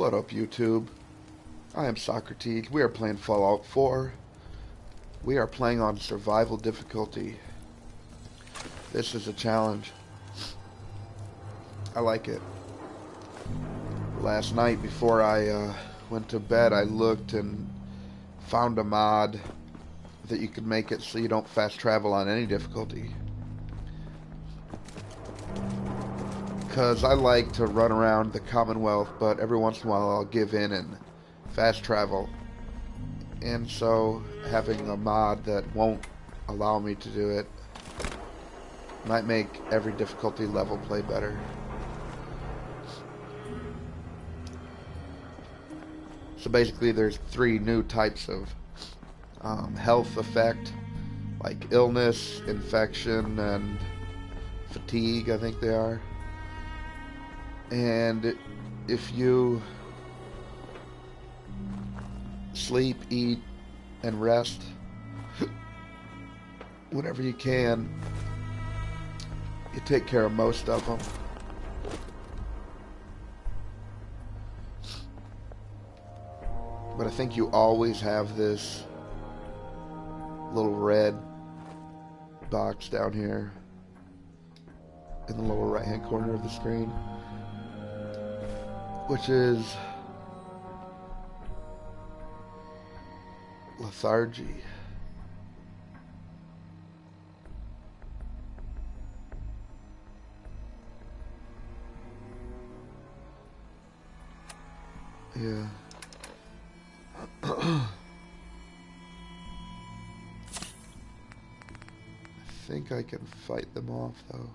What up, YouTube? I am Socrates. We are playing Fallout 4. We are playing on survival difficulty. This is a challenge. I like it. Last night before I went to bed, I looked and found a mod that you could make it so you don't fast travel on any difficulty. Because I like to run around the Commonwealth, but every once in a while I'll give in and fast travel. And so having a mod that won't allow me to do it might make every difficulty level play better. So basically there's 3 new types of health effect, like illness, infection, and fatigue, I think they are. And if you sleep, eat, and rest whenever you can, you take care of most of them. But I think you always have this little red box down here in the lower right hand corner of the screen, which is lethargy. Yeah. I think I can fight them off, though.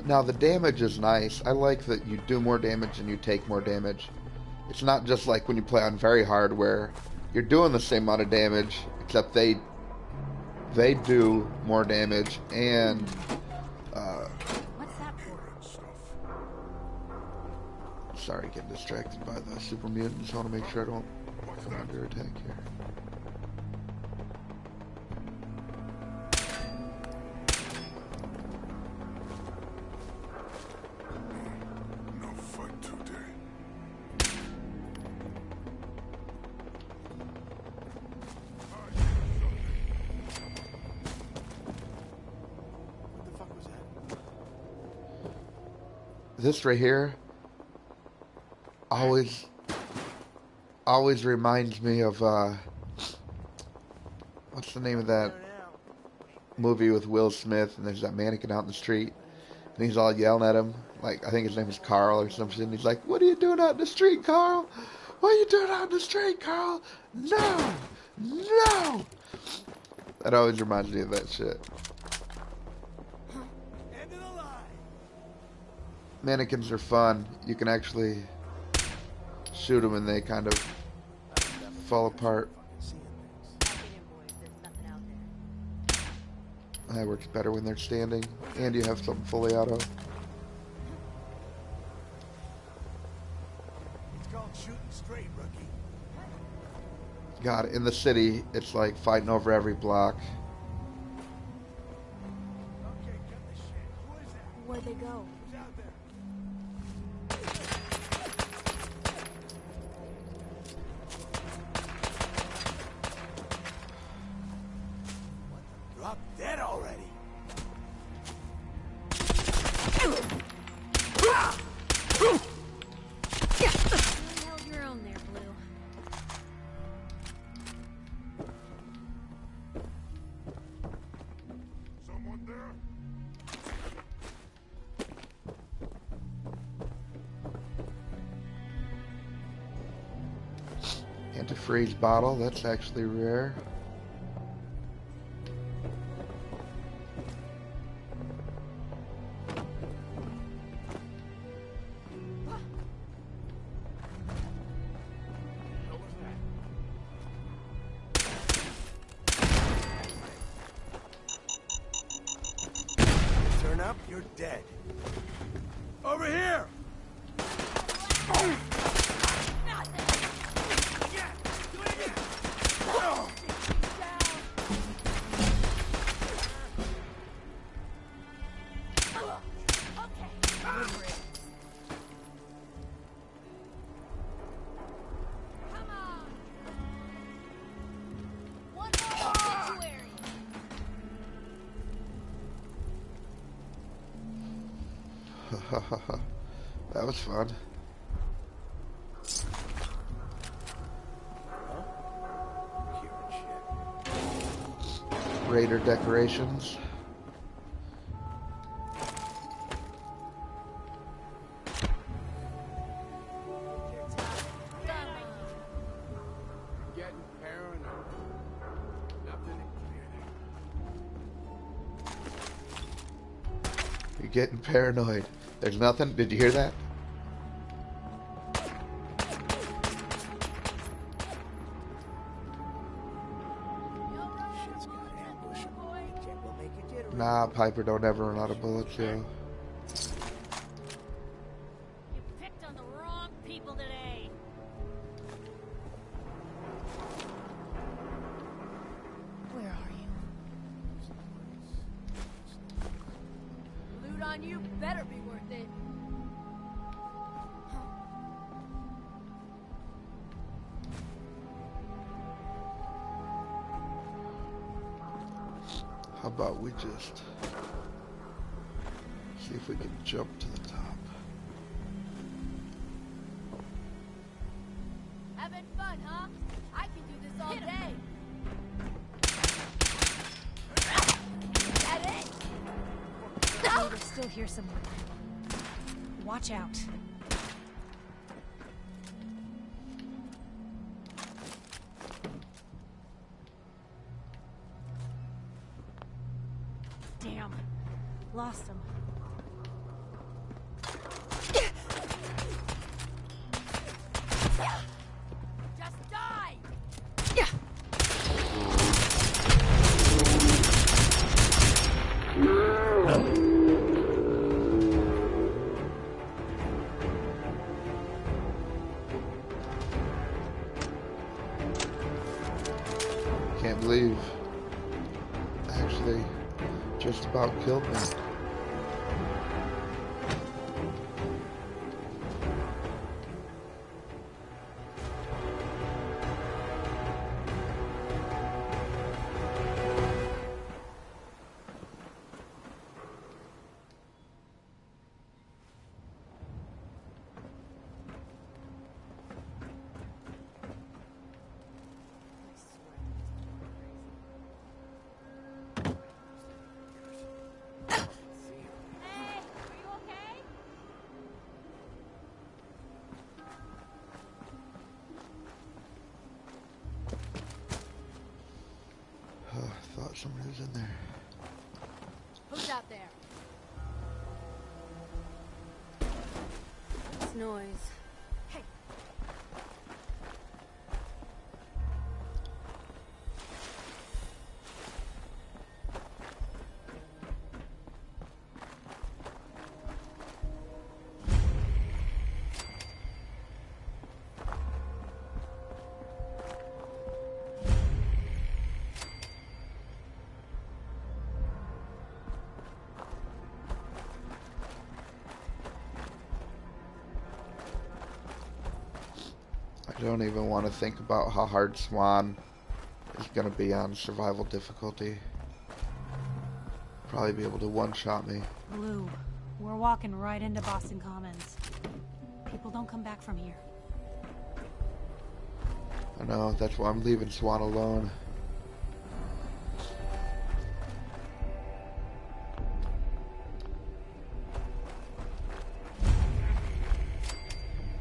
Now the damage is nice. I like that you do more damage and you take more damage. It's not just like when you play on very hard where you're doing the same amount of damage, except they do more damage and What's that for? Sorry, getting distracted by the super mutants. I want to make sure I don't come under attack here. This right here always reminds me of what's the name of that movie with Will Smith, and there's that mannequin out in the street and he's all yelling at him, like, I think his name is Carl or something, and he's like, "What are you doing out in the street, Carl? What are you doing out in the street, Carl? No! No!" That always reminds me of that shit. Mannequins are fun. You can actually shoot them and they kind of fall apart. That works better when they're standing, and you have something fully auto. It's called shooting straight, rookie. God, in the city, it's like fighting over every block. Okay, cut the shit. Who is that? Where'd they go? Who's out there? Drop dead already. You held your own there, Blue. Antifreeze bottle. That's actually rare. Turn up, you're dead. Over here! That was fun. Raider decorations. Getting paranoid. Nothing You're getting paranoid. There's nothing. Did you hear that? Nah, Piper don't ever run out of bullets, yo. You picked on the wrong people today. Where are you? Loot on you better be worth it. How about we just see if we can jump to the top. Having fun, huh? I can do this all day. That it? They're still here somewhere. Watch out. Damn. Lost him. Just die! Can't believe actually just about killed me. Hey, are you okay? Oh, I thought somebody was in there. Who's out there? What's noise? Hey. I don't even want to think about how hard Swan is going to be on survival difficulty. Probably be able to one-shot me. Blue, we're walking right into Boston Commons. People don't come back from here. I know, that's why I'm leaving Swan alone.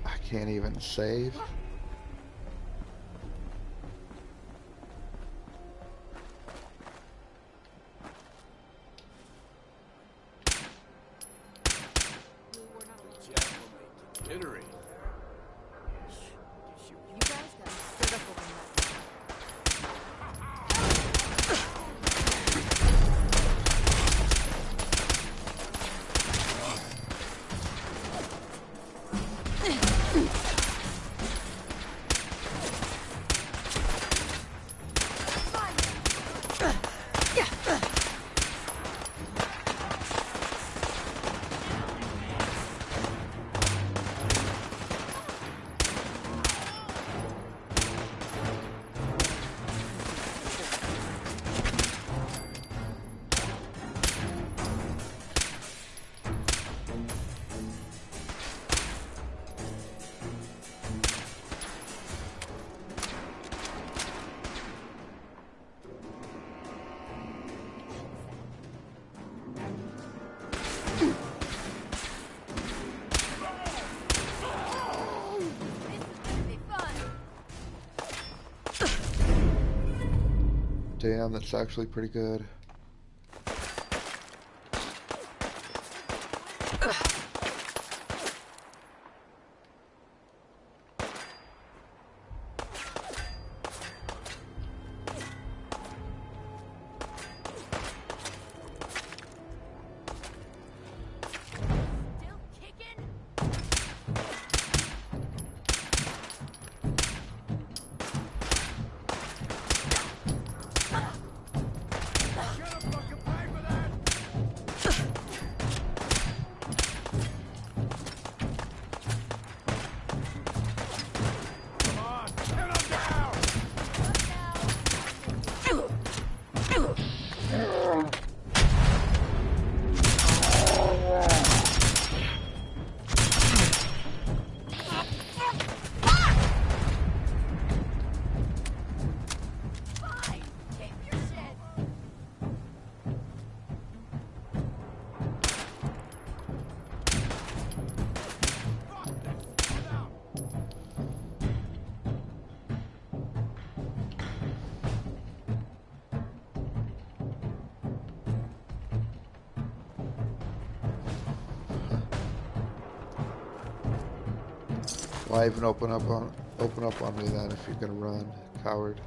I can't even save. Damn, that's actually pretty good. Still kicking? Gotta fucking pay for that! Come on, pin him down! Fine! Keep your shit! Fuck this! Get out! Why even open up on me then if you're gonna run, coward?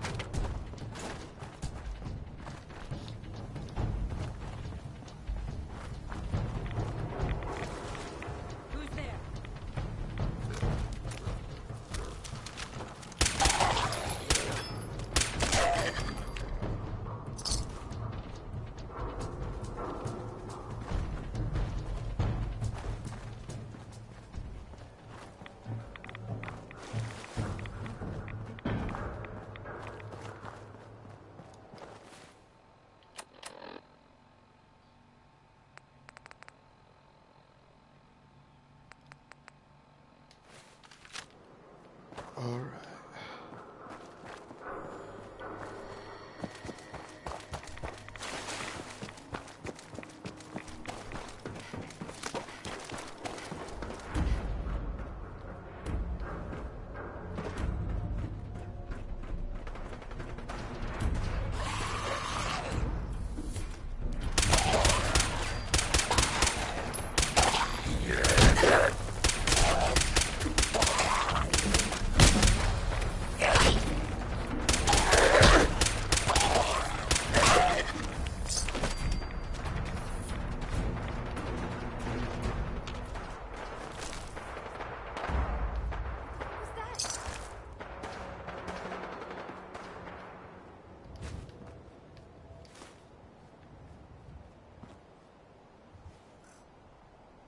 Who's there? Alright. Who's that?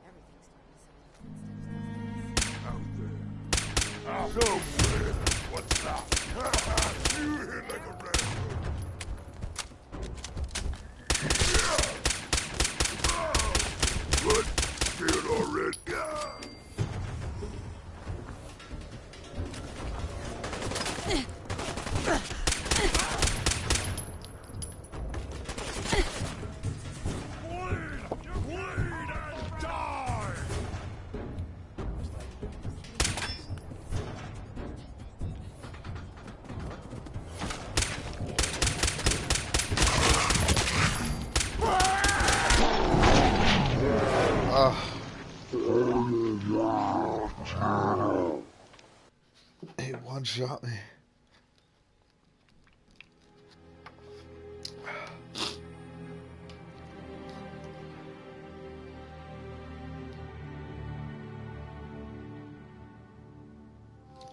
Everything's starting to sound like footsteps. Out there. Somewhere. What's that? You hit like a red hook. What? Scared already? Bleed and die! He one-shot me.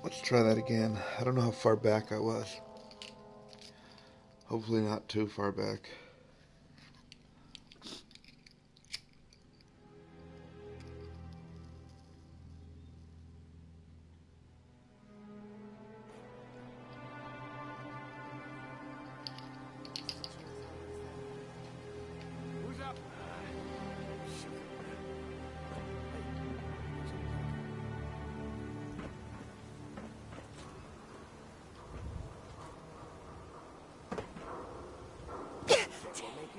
Let's try that again. I don't know how far back I was. Hopefully not too far back. Who's up?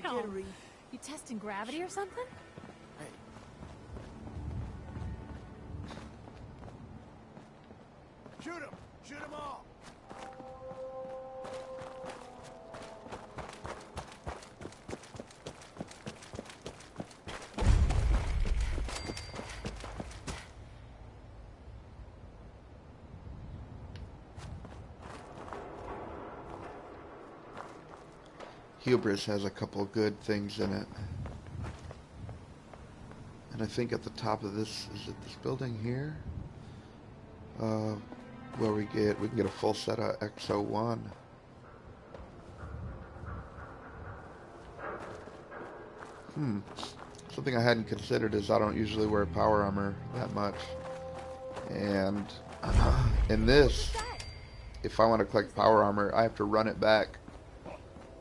No. You testing gravity or something? Shoot him! Shoot them all! Hubris has a couple good things in it. And I think at the top of this, is it this building here? Where we can get a full set of XO1. Something I hadn't considered is I don't usually wear power armor that much. And in this, if I want to collect power armor, I have to run it back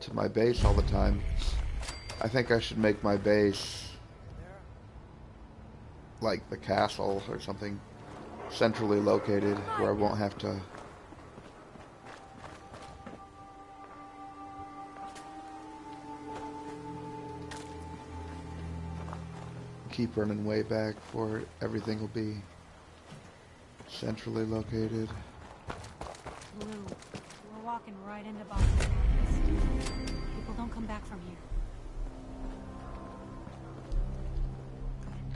to my base all the time. I think I should make my base like the castle or something, centrally located, where I won't have to keep running way back for it. Everything will be centrally located. Blue, we're walking right into Boston Commons. People don't come back from here.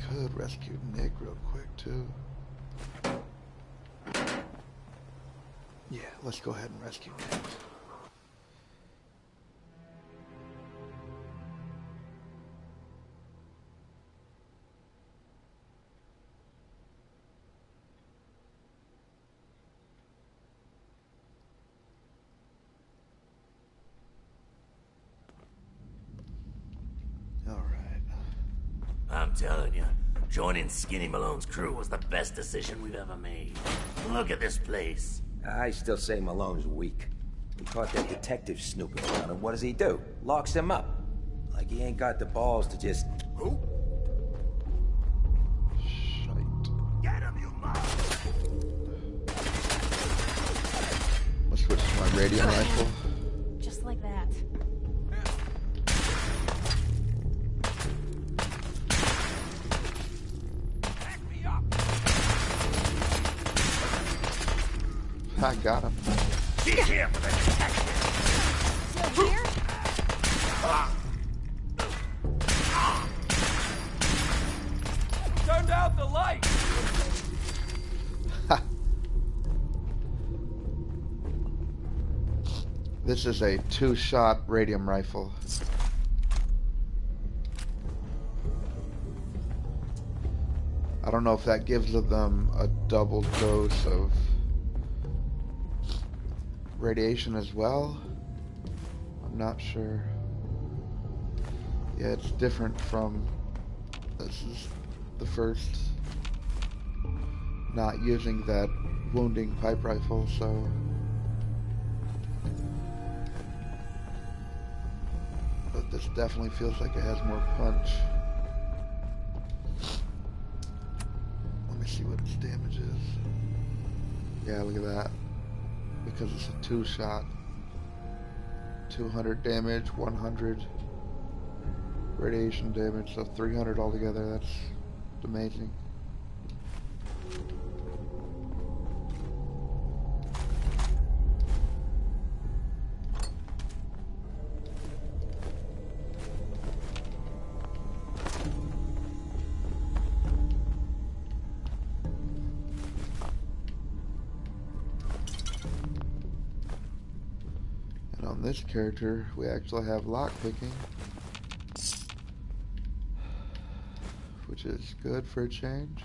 Could rescue Nick real quick too. Yeah, let's go ahead and rescue Nick. I'm telling you, joining Skinny Malone's crew was the best decision we've ever made. Look at this place. I still say Malone's weak. He caught that detective snooping around, and what does he do? Locks him up. Like he ain't got the balls to just... Who? Shite. Get him, you mug! Let's switch to my radium rifle. Just like that. I got him. He's here for the detective! Still here? Turned out the light! This is a 2-shot radium rifle. I don't know if that gives them a double dose of radiation as well. I'm not sure. Yeah, it's different from... This is the first not using that wounding pipe rifle, so... But this definitely feels like it has more punch. Let me see what its damage is. Yeah, look at that. Because it's a 2-shot. 200 damage, 100 radiation damage, so 300 altogether. That's amazing. On this character, we actually have lockpicking, which is good for a change.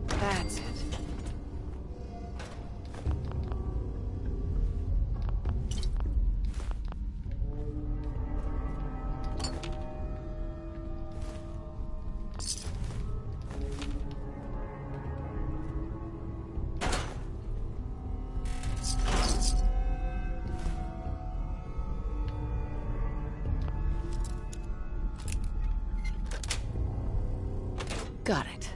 That's it. Got it.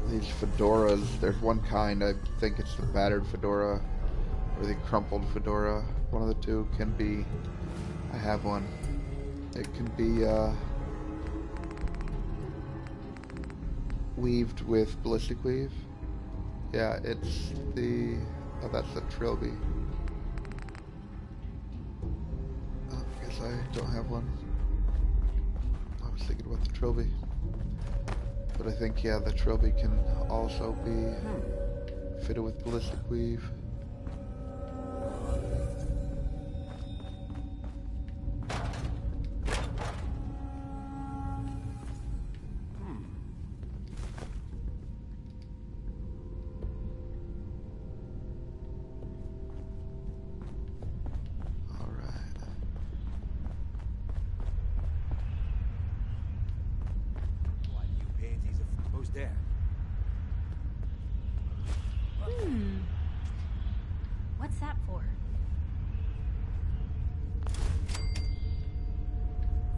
these fedoras. There's one kind, I think it's the battered fedora or the crumpled fedora. One of the two can be, I have one. It can be weaved with ballistic weave. Yeah, it's the, oh, that's the trilby. Oh, I guess I don't have one. I was thinking about the trilby. But I think, yeah, the trilby can also be fitted with ballistic weave. There. What's that for?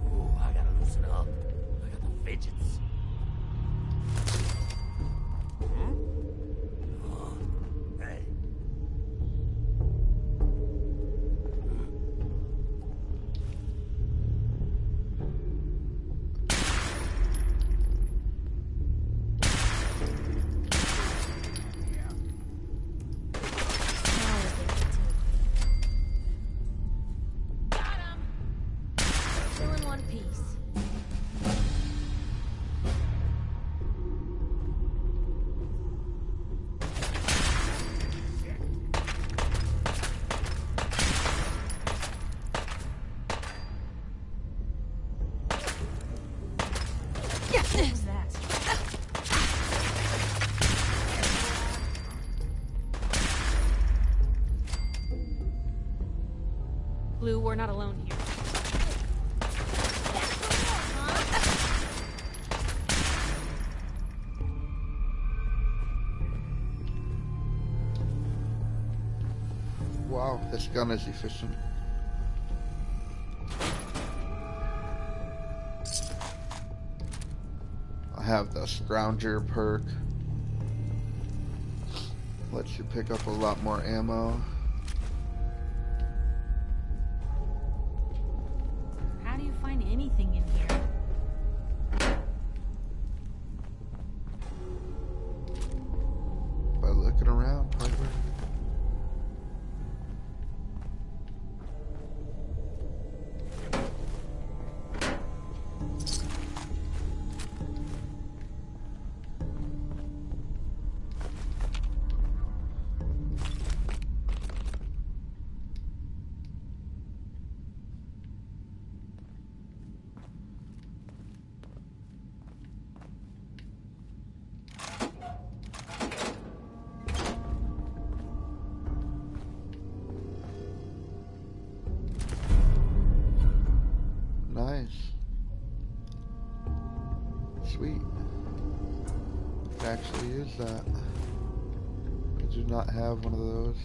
Ooh, I gotta loosen up. I got the fidgets. Oh, hey. Blue, we're not alone here. Wow, this gun is efficient. I have the Scrounger perk. Lets you pick up a lot more ammo. How do you find anything in here? By looking around, probably. Nice. Sweet. I actually use that. I do not have one of those.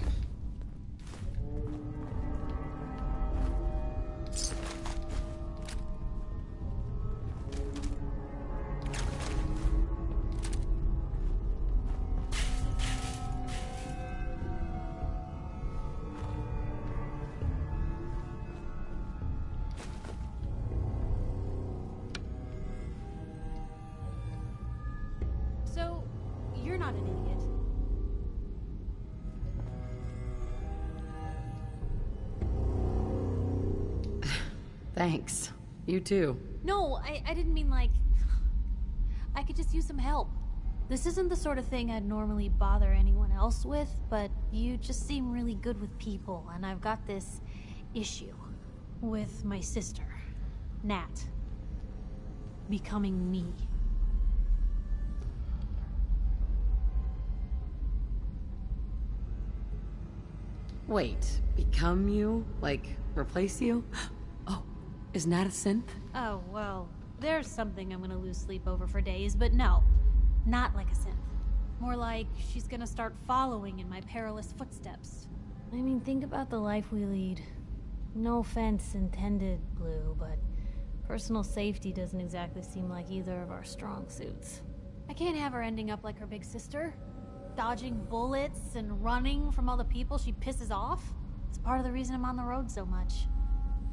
So, you're not an idiot. Thanks. You too. No, I didn't mean like... I could just use some help. This isn't the sort of thing I'd normally bother anyone else with, but you just seem really good with people, and I've got this issue with my sister, Nat, becoming me. Wait, become you? Like, replace you? Oh, isn't that a synth? Oh, well, there's something I'm gonna lose sleep over for days, but no, not like a synth. More like she's gonna start following in my perilous footsteps. I mean, think about the life we lead. No offense intended, Blue, but personal safety doesn't exactly seem like either of our strong suits. I can't have her ending up like her big sister, dodging bullets and running from all the people she pisses off. It's part of the reason I'm on the road so much.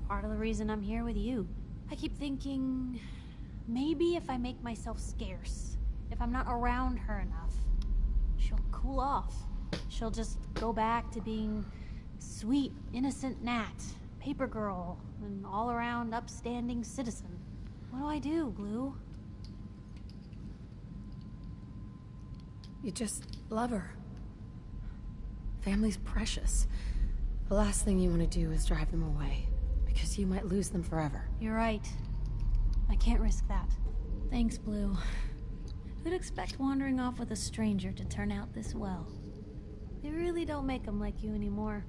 Part of the reason I'm here with you. I keep thinking, maybe if I make myself scarce, if I'm not around her enough, she'll cool off. She'll just go back to being sweet, innocent Nat, paper girl, an all-around upstanding citizen. What do I do, Blue? You just love her. Family's precious. The last thing you want to do is drive them away, because you might lose them forever. You're right. I can't risk that. Thanks, Blue. Who'd expect wandering off with a stranger to turn out this well? They really don't make them like you anymore.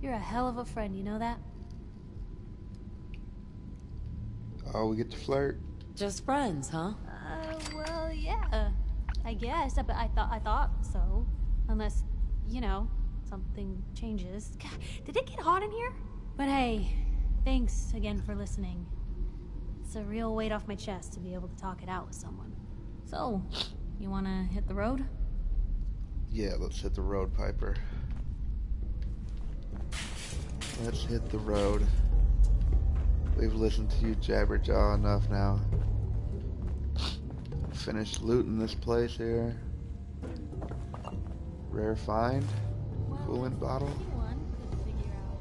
You're a hell of a friend, you know that? Oh, we get to flirt. Just friends, huh? Well, yeah. I guess, but I thought so. Unless, you know, something changes. God, did it get hot in here? But hey, thanks again for listening. It's a real weight off my chest to be able to talk it out with someone. So, you wanna hit the road? Yeah, let's hit the road, Piper. Let's hit the road. We've listened to you jabberjaw enough now. Finished looting this place here. Rare find. Coolant bottle. Anyone could figure out.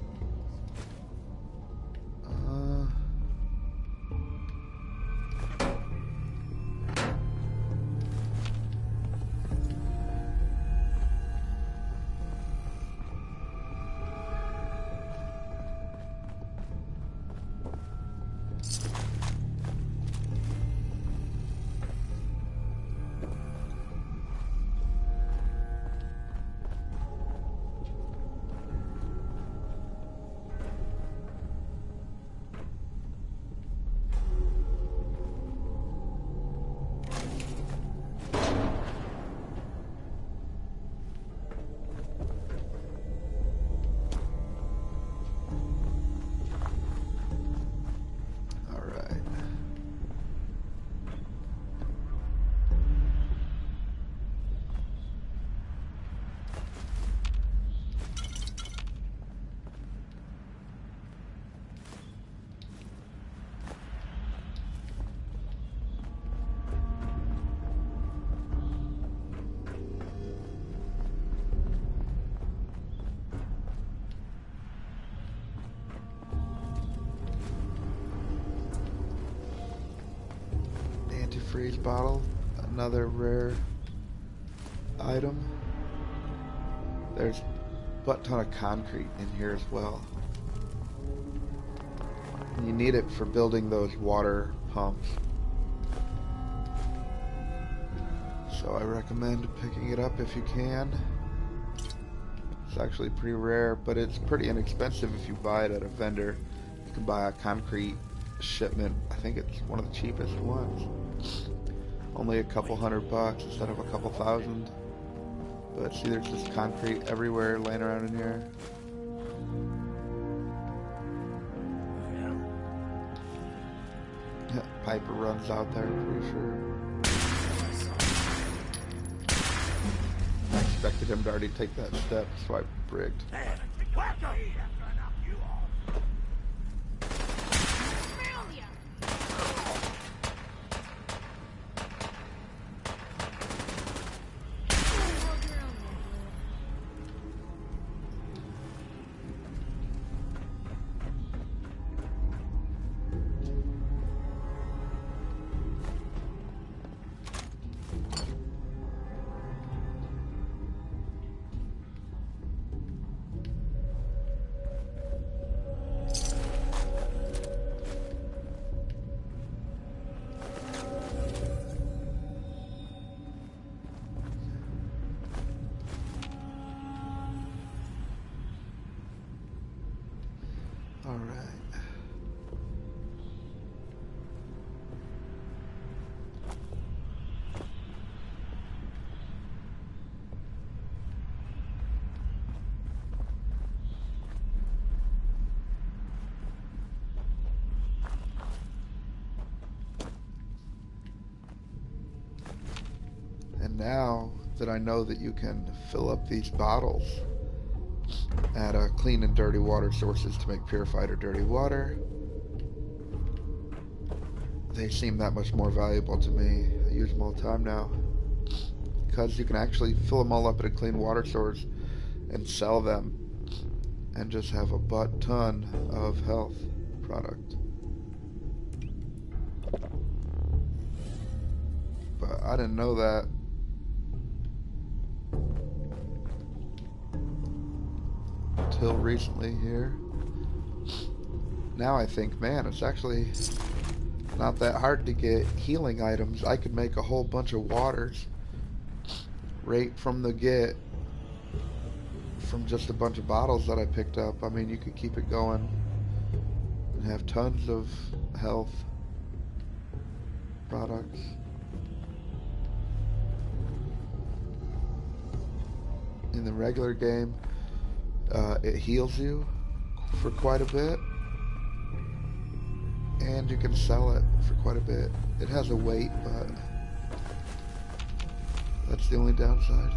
Antifreeze bottle. Another rare item. There's a butt ton of concrete in here as well. And you need it for building those water pumps. So I recommend picking it up if you can. It's actually pretty rare, but it's pretty inexpensive if you buy it at a vendor. You can buy a concrete shipment. I think it's one of the cheapest ones. Only a couple $100 instead of a couple thousand. But see, there's just concrete everywhere laying around in here. Piper runs out there, I'm pretty sure. I expected him to already take that step, so I brigged. now that I know that you can fill up these bottles at clean and dirty water sources to make purified or dirty water, they seem that much more valuable to me. I use them all the time now because you can actually fill them all up at a clean water source and sell them and just have a butt ton of health product. But I didn't know that. Until recently here. Now I think, man, it's actually not that hard to get healing items. I could make a whole bunch of waters right from the get, from just a bunch of bottles that I picked up. I mean, you could keep it going and have tons of health products. In the regular game, it heals you for quite a bit, and you can sell it for quite a bit. It has a weight, but that's the only downside.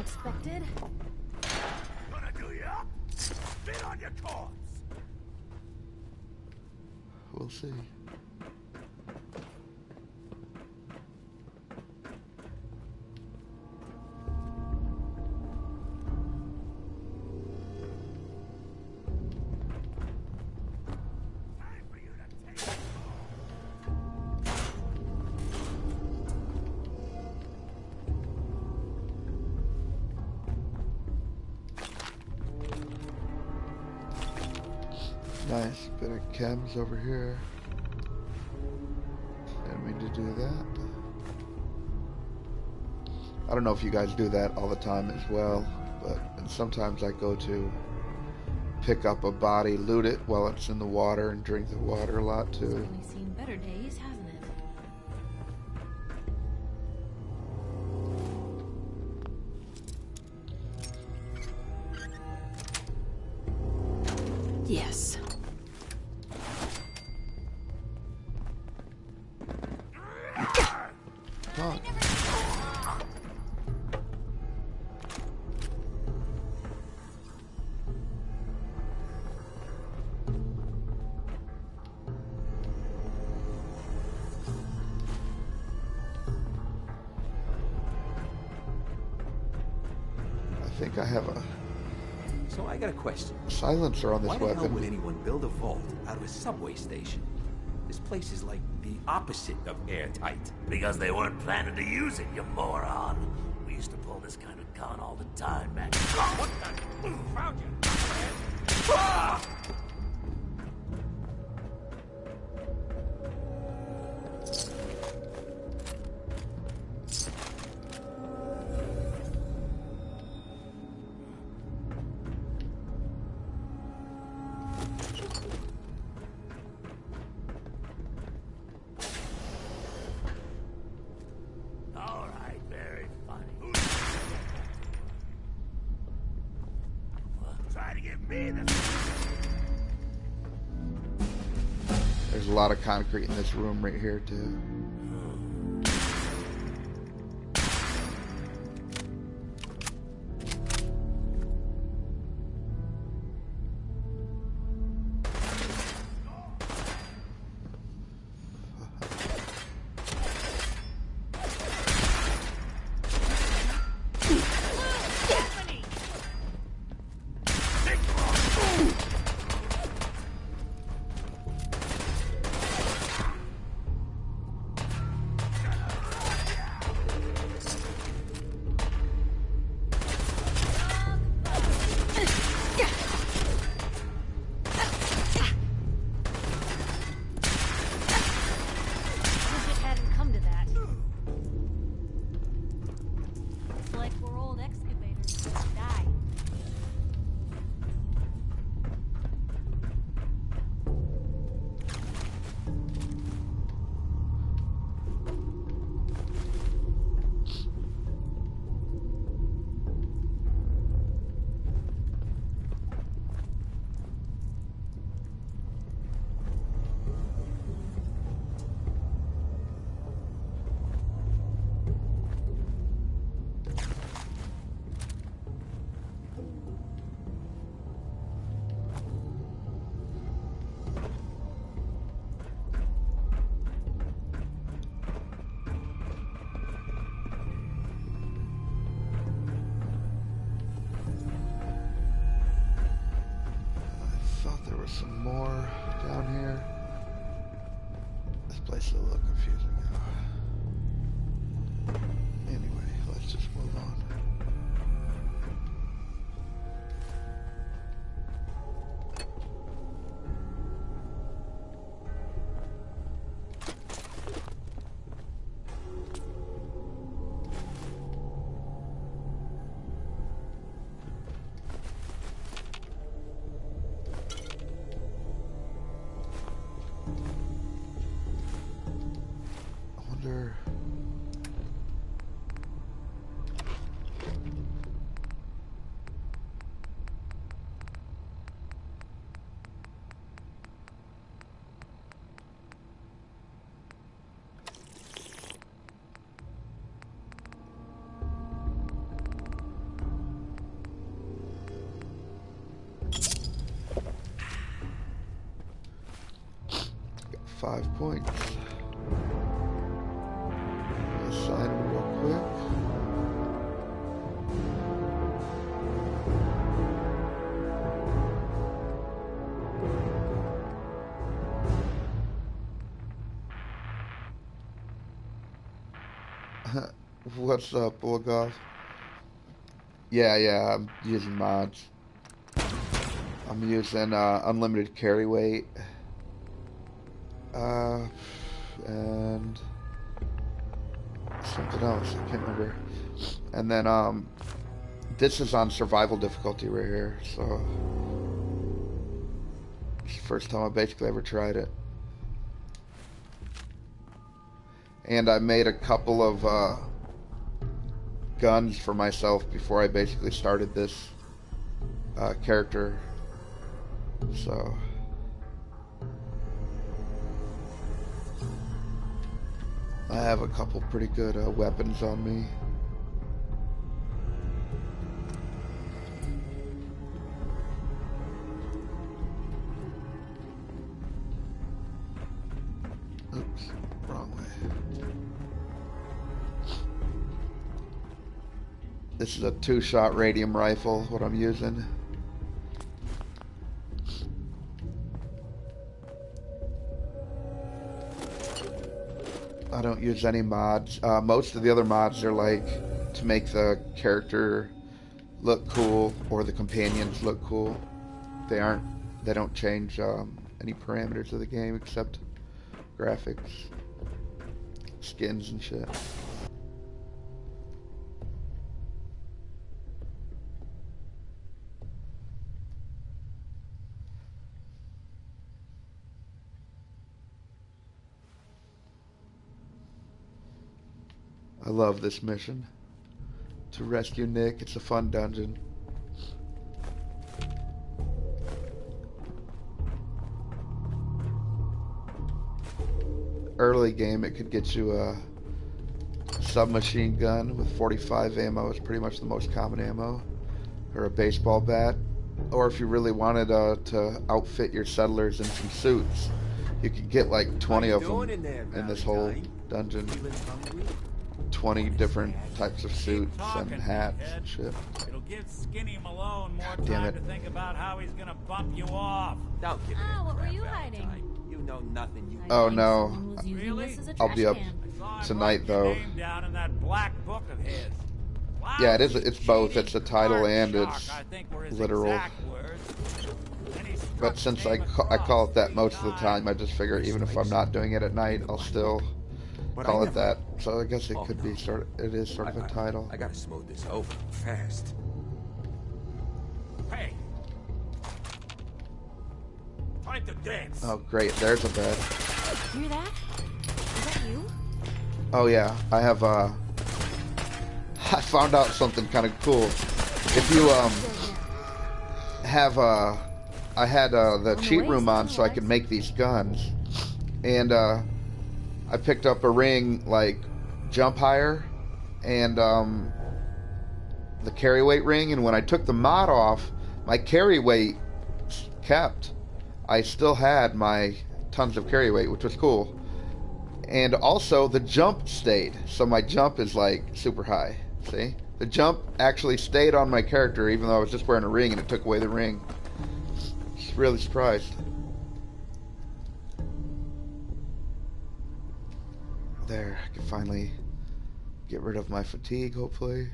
Expected. Gonna do you up? Spit on your corpse. We'll see. Time for you to take. Nice bit of chems over here. Didn't mean to do that. I don't know if you guys do that all the time as well, but and sometimes I go to pick up a body, loot it while it's in the water, and drink the water a lot too. Certainly seen better days, hasn't it? Yes. Fuck. I think I have a So I got a question. silencer on this Why the hell would weapon. anyone build a vault out of a subway station? This place is like the opposite of airtight. Because they weren't planning to use it, you moron. We used to pull this kind of con all the time, man. Oh, what the? Found you. Ah! All right, very funny. Try to give me the. There's a lot of concrete in this room right here too. some more down here. This place is a little confusing now. Anyway, let's just move on. Wonder. Got 5 points. Sign him real quick. What's up, Bulgov? Yeah, I'm using mods. I'm using unlimited carry weight. And something else, I can't remember. And then this is on survival difficulty right here, so it's the first time I basically ever tried it. And I made a couple of guns for myself before I basically started this character, so I have a couple pretty good weapons on me. Oops, wrong way. This is a 2-shot radium rifle, what I'm using. I don't use any mods. Most of the other mods are like to make the character look cool or the companions look cool. They don't change any parameters of the game except graphics, skins and shit. I love this mission. To rescue Nick, it's a fun dungeon. Early game, it could get you a submachine gun with 45 ammo. It's pretty much the most common ammo. Or a baseball bat. Or if you really wanted to outfit your settlers in some suits, you could get like 20 of them in this whole dungeon. 20 different types of suits and hats and shit. It'll give Skinny Malone more Damn time it. to think about how he's gonna bump you off. Don't give me Oh, that what were crap, you Valentine. hiding? You know nothing. You Oh, think no. someone was using Really? this as a I'll trash be up can. I saw him tonight, write your though. name down in that black book of his. Yeah, it's Lousy, both. It's a cheating title card and shark, it's I think were his literal. exact words. Then he struck But since I David call it that Cross most of the 3 time, I times. just figure even if I'm not doing it at night, I'll still call it that. So I guess it Oh, could be no. it is sort of a title. I gotta smooth this over fast. Hey, time to dance. Oh, great. There's a bed. Hear that? Is that you? Oh, yeah. I have, I found out something kind of cool. If you, have, I had, the cheat room on so I could make these guns. And, I picked up a ring, like, jump higher, and, the carry weight ring, and when I took the mod off, my carry weight kept. I still had my tons of carry weight, which was cool. And also, the jump stayed, so my jump is, like, super high. See? The jump actually stayed on my character, even though I was just wearing a ring, and it took away the ring. Just really surprised. There, I can finally get rid of my fatigue, hopefully.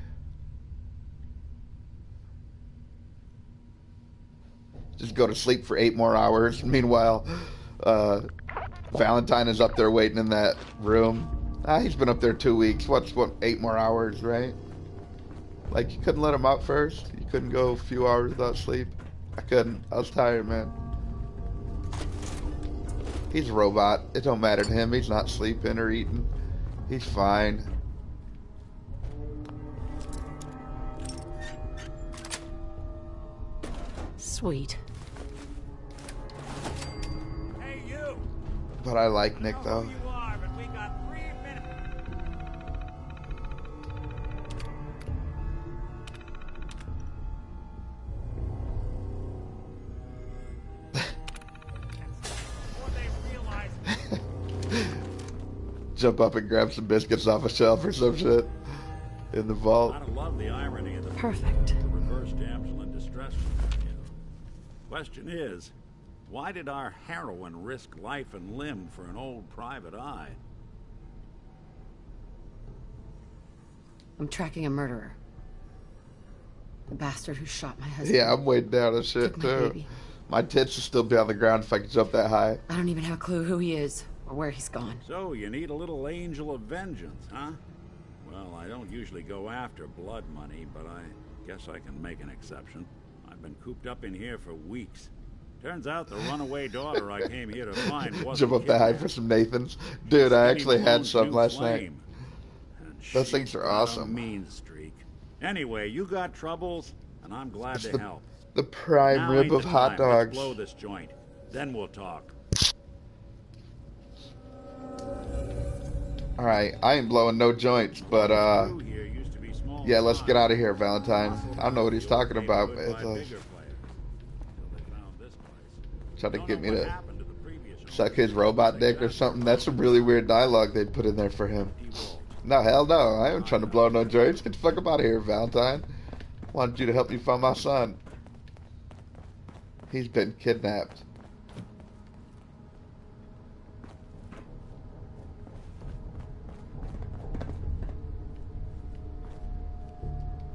Just go to sleep for 8 more hours. Meanwhile, Valentine is up there waiting in that room. He's been up there 2 weeks. What, 8 more hours, right? Like, you couldn't let him out first? You couldn't go a few hours without sleep? I couldn't. I was tired, man. He's a robot. It don't matter to him. He's not sleeping or eating. He's fine. Sweet. Hey, you! But I like Nick, though. You are, but we got 3 minutes. Before they realize Jump up and grab some biscuits off a shelf or some shit in the vault. I love the irony of the Perfect. reverse damsel in distress scenario. Question is, why did our heroine risk life and limb for an old private eye? I'm tracking a murderer. The bastard who shot my husband. Yeah, I'm weighing down and shit, Took my too. baby. My tits would still be on the ground if I could jump that high. I don't even have a clue who he is or where he's gone. So, you need a little angel of vengeance, huh? Well, I don't usually go after blood money, but I guess I can make an exception. I've been cooped up in here for weeks. Turns out the runaway daughter I came here to find wasn't Jump up that high kidnapped. for some Nathans. Dude, I actually had Skinny some Bones' last new night. flame. And Those she's things are got a awesome. mean streak. Anyway, you got troubles, and I'm glad It's to the, help. the prime Now rib ain't of the hot time. Let's dogs. blow this joint. Then we'll talk. Alright, I ain't blowing no joints, but Crew here used to be small yeah, let's get time. out of here, Valentine. I don't know what he's talking about, but it's By bigger players. Till they found this place. trying to Don't get know me what to happened to the previous suck owners. his robot dick or something. That's some really weird dialogue they'd put in there for him. No, hell no. I ain't trying to blow no joints. Get the fuck up out of here, Valentine. Wanted you to help me find my son. He's been kidnapped.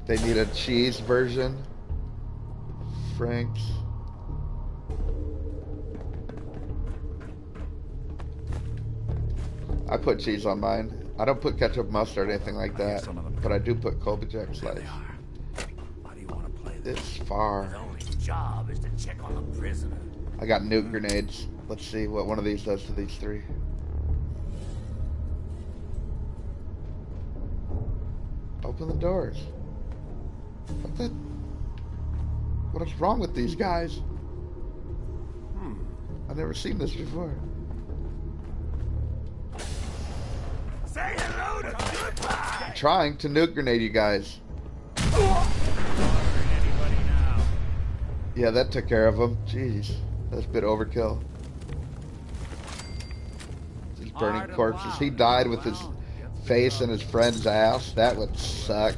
They need a cheese version. Frank's. I put cheese on mine. I don't put ketchup, mustard, or anything like that. But I do put Colby Jack slice. Why do you want to play this? It's far. The only job is to check on the prisoner. I got nuke grenades. Let's see what one of these does to these 3. Open the doors. What the? What is wrong with these guys? I've never seen this before. Say hello to goodbye. I'm trying to nuke grenade you guys. Anybody now? Yeah, that took care of them. Jeez, that's a bit overkill. These burning corpses. He died with his face in his friend's ass. That would suck.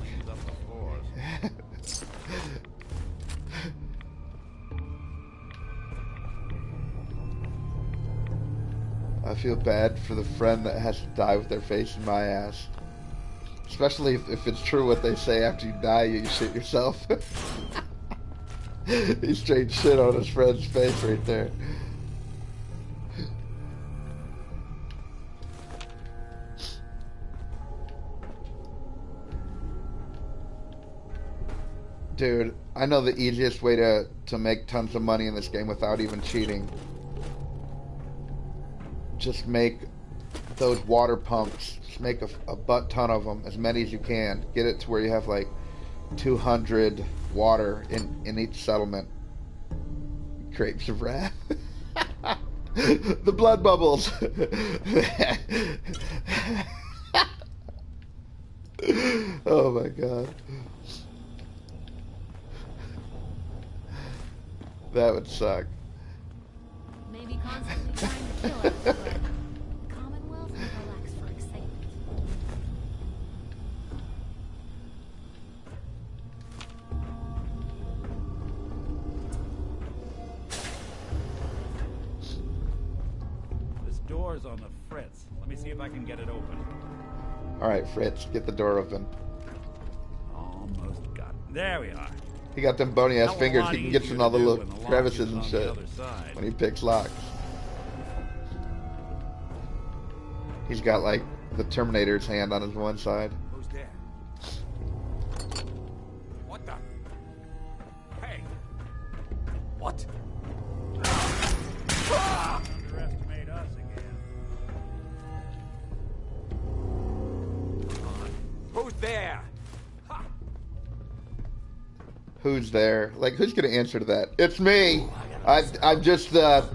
I feel bad for the friend that has to die with their face in my ass. Especially if it's true what they say after you die, you shit yourself. He straight shit on his friend's face right there. Dude, I know the easiest way to make tons of money in this game without even cheating. Just make those water pumps. Just make a butt ton of them, as many as you can. Get it to where you have like 200 water in each settlement. Grapes of wrath. The blood bubbles. Oh my god. That would suck. Maybe constantly trying to kill us, but Commonwealth never lacks for excitement. This door's on the Fritz. Let me see if I can get it open. All right, Fritz, get the door open. Almost got it. There we are. He got them bony ass Hell of a fingers. lot He can get easier through all the to do little when the lock crevices is and on shit the other side. when he picks locks. He's got like the Terminator's hand on his one side. Who's there? What the? Hey! What? Underestimate us again. Who's there? Ha! Who's there? Like, who's gonna answer to that? It's me. I'm just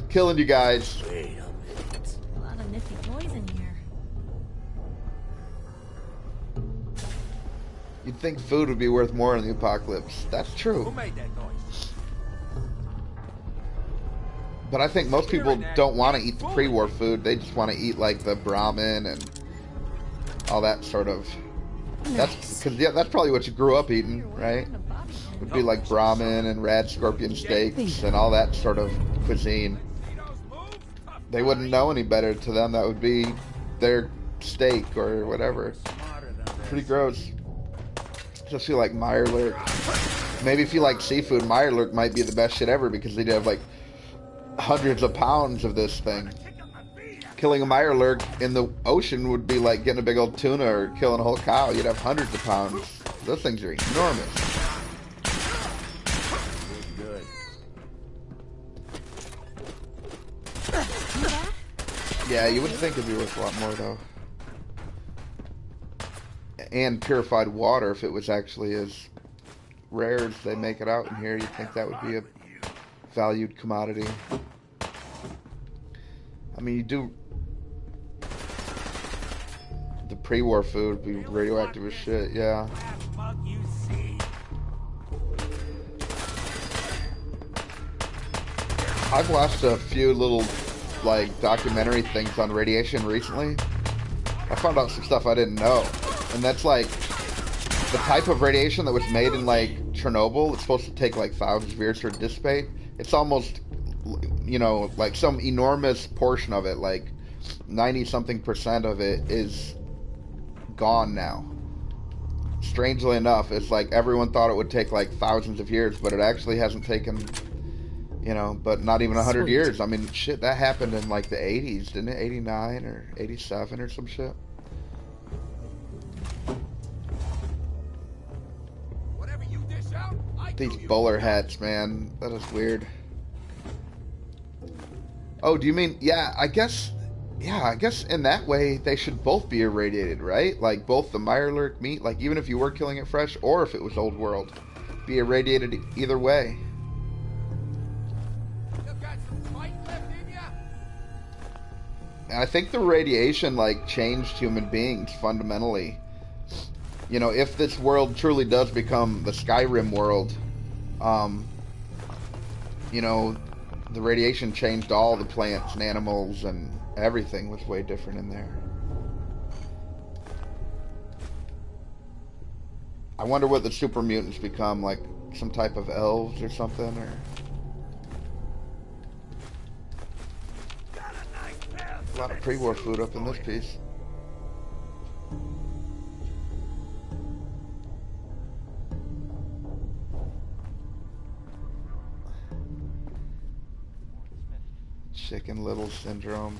killing you guys. A lot of nifty toys in here. You'd think food would be worth more in the apocalypse. That's Who true. made that noise? But I think most people don't want to eat the pre-war food. They just want to eat like the Brahmin and all that sort of. That's because that's probably what you grew up eating, right? Would be like Brahmin and rad scorpion steaks and all that sort of cuisine. They wouldn't know any better. To them, that would be their steak or whatever. Pretty gross. Just feel like Mirelurk. Maybe if you like seafood, Mirelurk might be the best shit ever because they'd have like hundreds of pounds of this thing. Killing a Mirelurk in the ocean would be like getting a big old tuna or killing a whole cow. You'd have hundreds of pounds. Those things are enormous. Good. Yeah, you would think it'd be worth a lot more though. And purified water, if it was actually as rare as they make it out in here, you'd think that would be a valued commodity. I mean, you do. The pre-war food would be radioactive as shit, yeah. I've watched a few little, like, documentary things on radiation recently. I found out some stuff I didn't know. And that's, like, the type of radiation that was made in, like, Chernobyl. It's supposed to take, like, thousands of years to dissipate. It's almost, you know, like some enormous portion of it, like 90-something% of it is gone now. Strangely enough, it's like everyone thought it would take, like, thousands of years, but it actually hasn't taken... You know, but not even 100 years. I mean, shit, that happened in like the 80s, didn't it? 89 or 87 or some shit. Whatever you dish out, I These do you. bowler hats, man. That is weird. Oh, do you mean... Yeah, I guess in that way they should both be irradiated, right? Like both the Mirelurk meat, like even if you were killing it fresh or if it was old world, be irradiated either way. I think the radiation, like, changed human beings fundamentally. You know, if this world truly does become the Skyrim world, you know, the radiation changed all the plants and animals and everything was way different in there. I wonder what the super mutants become, like some type of elves or something, or... A lot of pre-war food up in this piece. Chicken Little syndrome.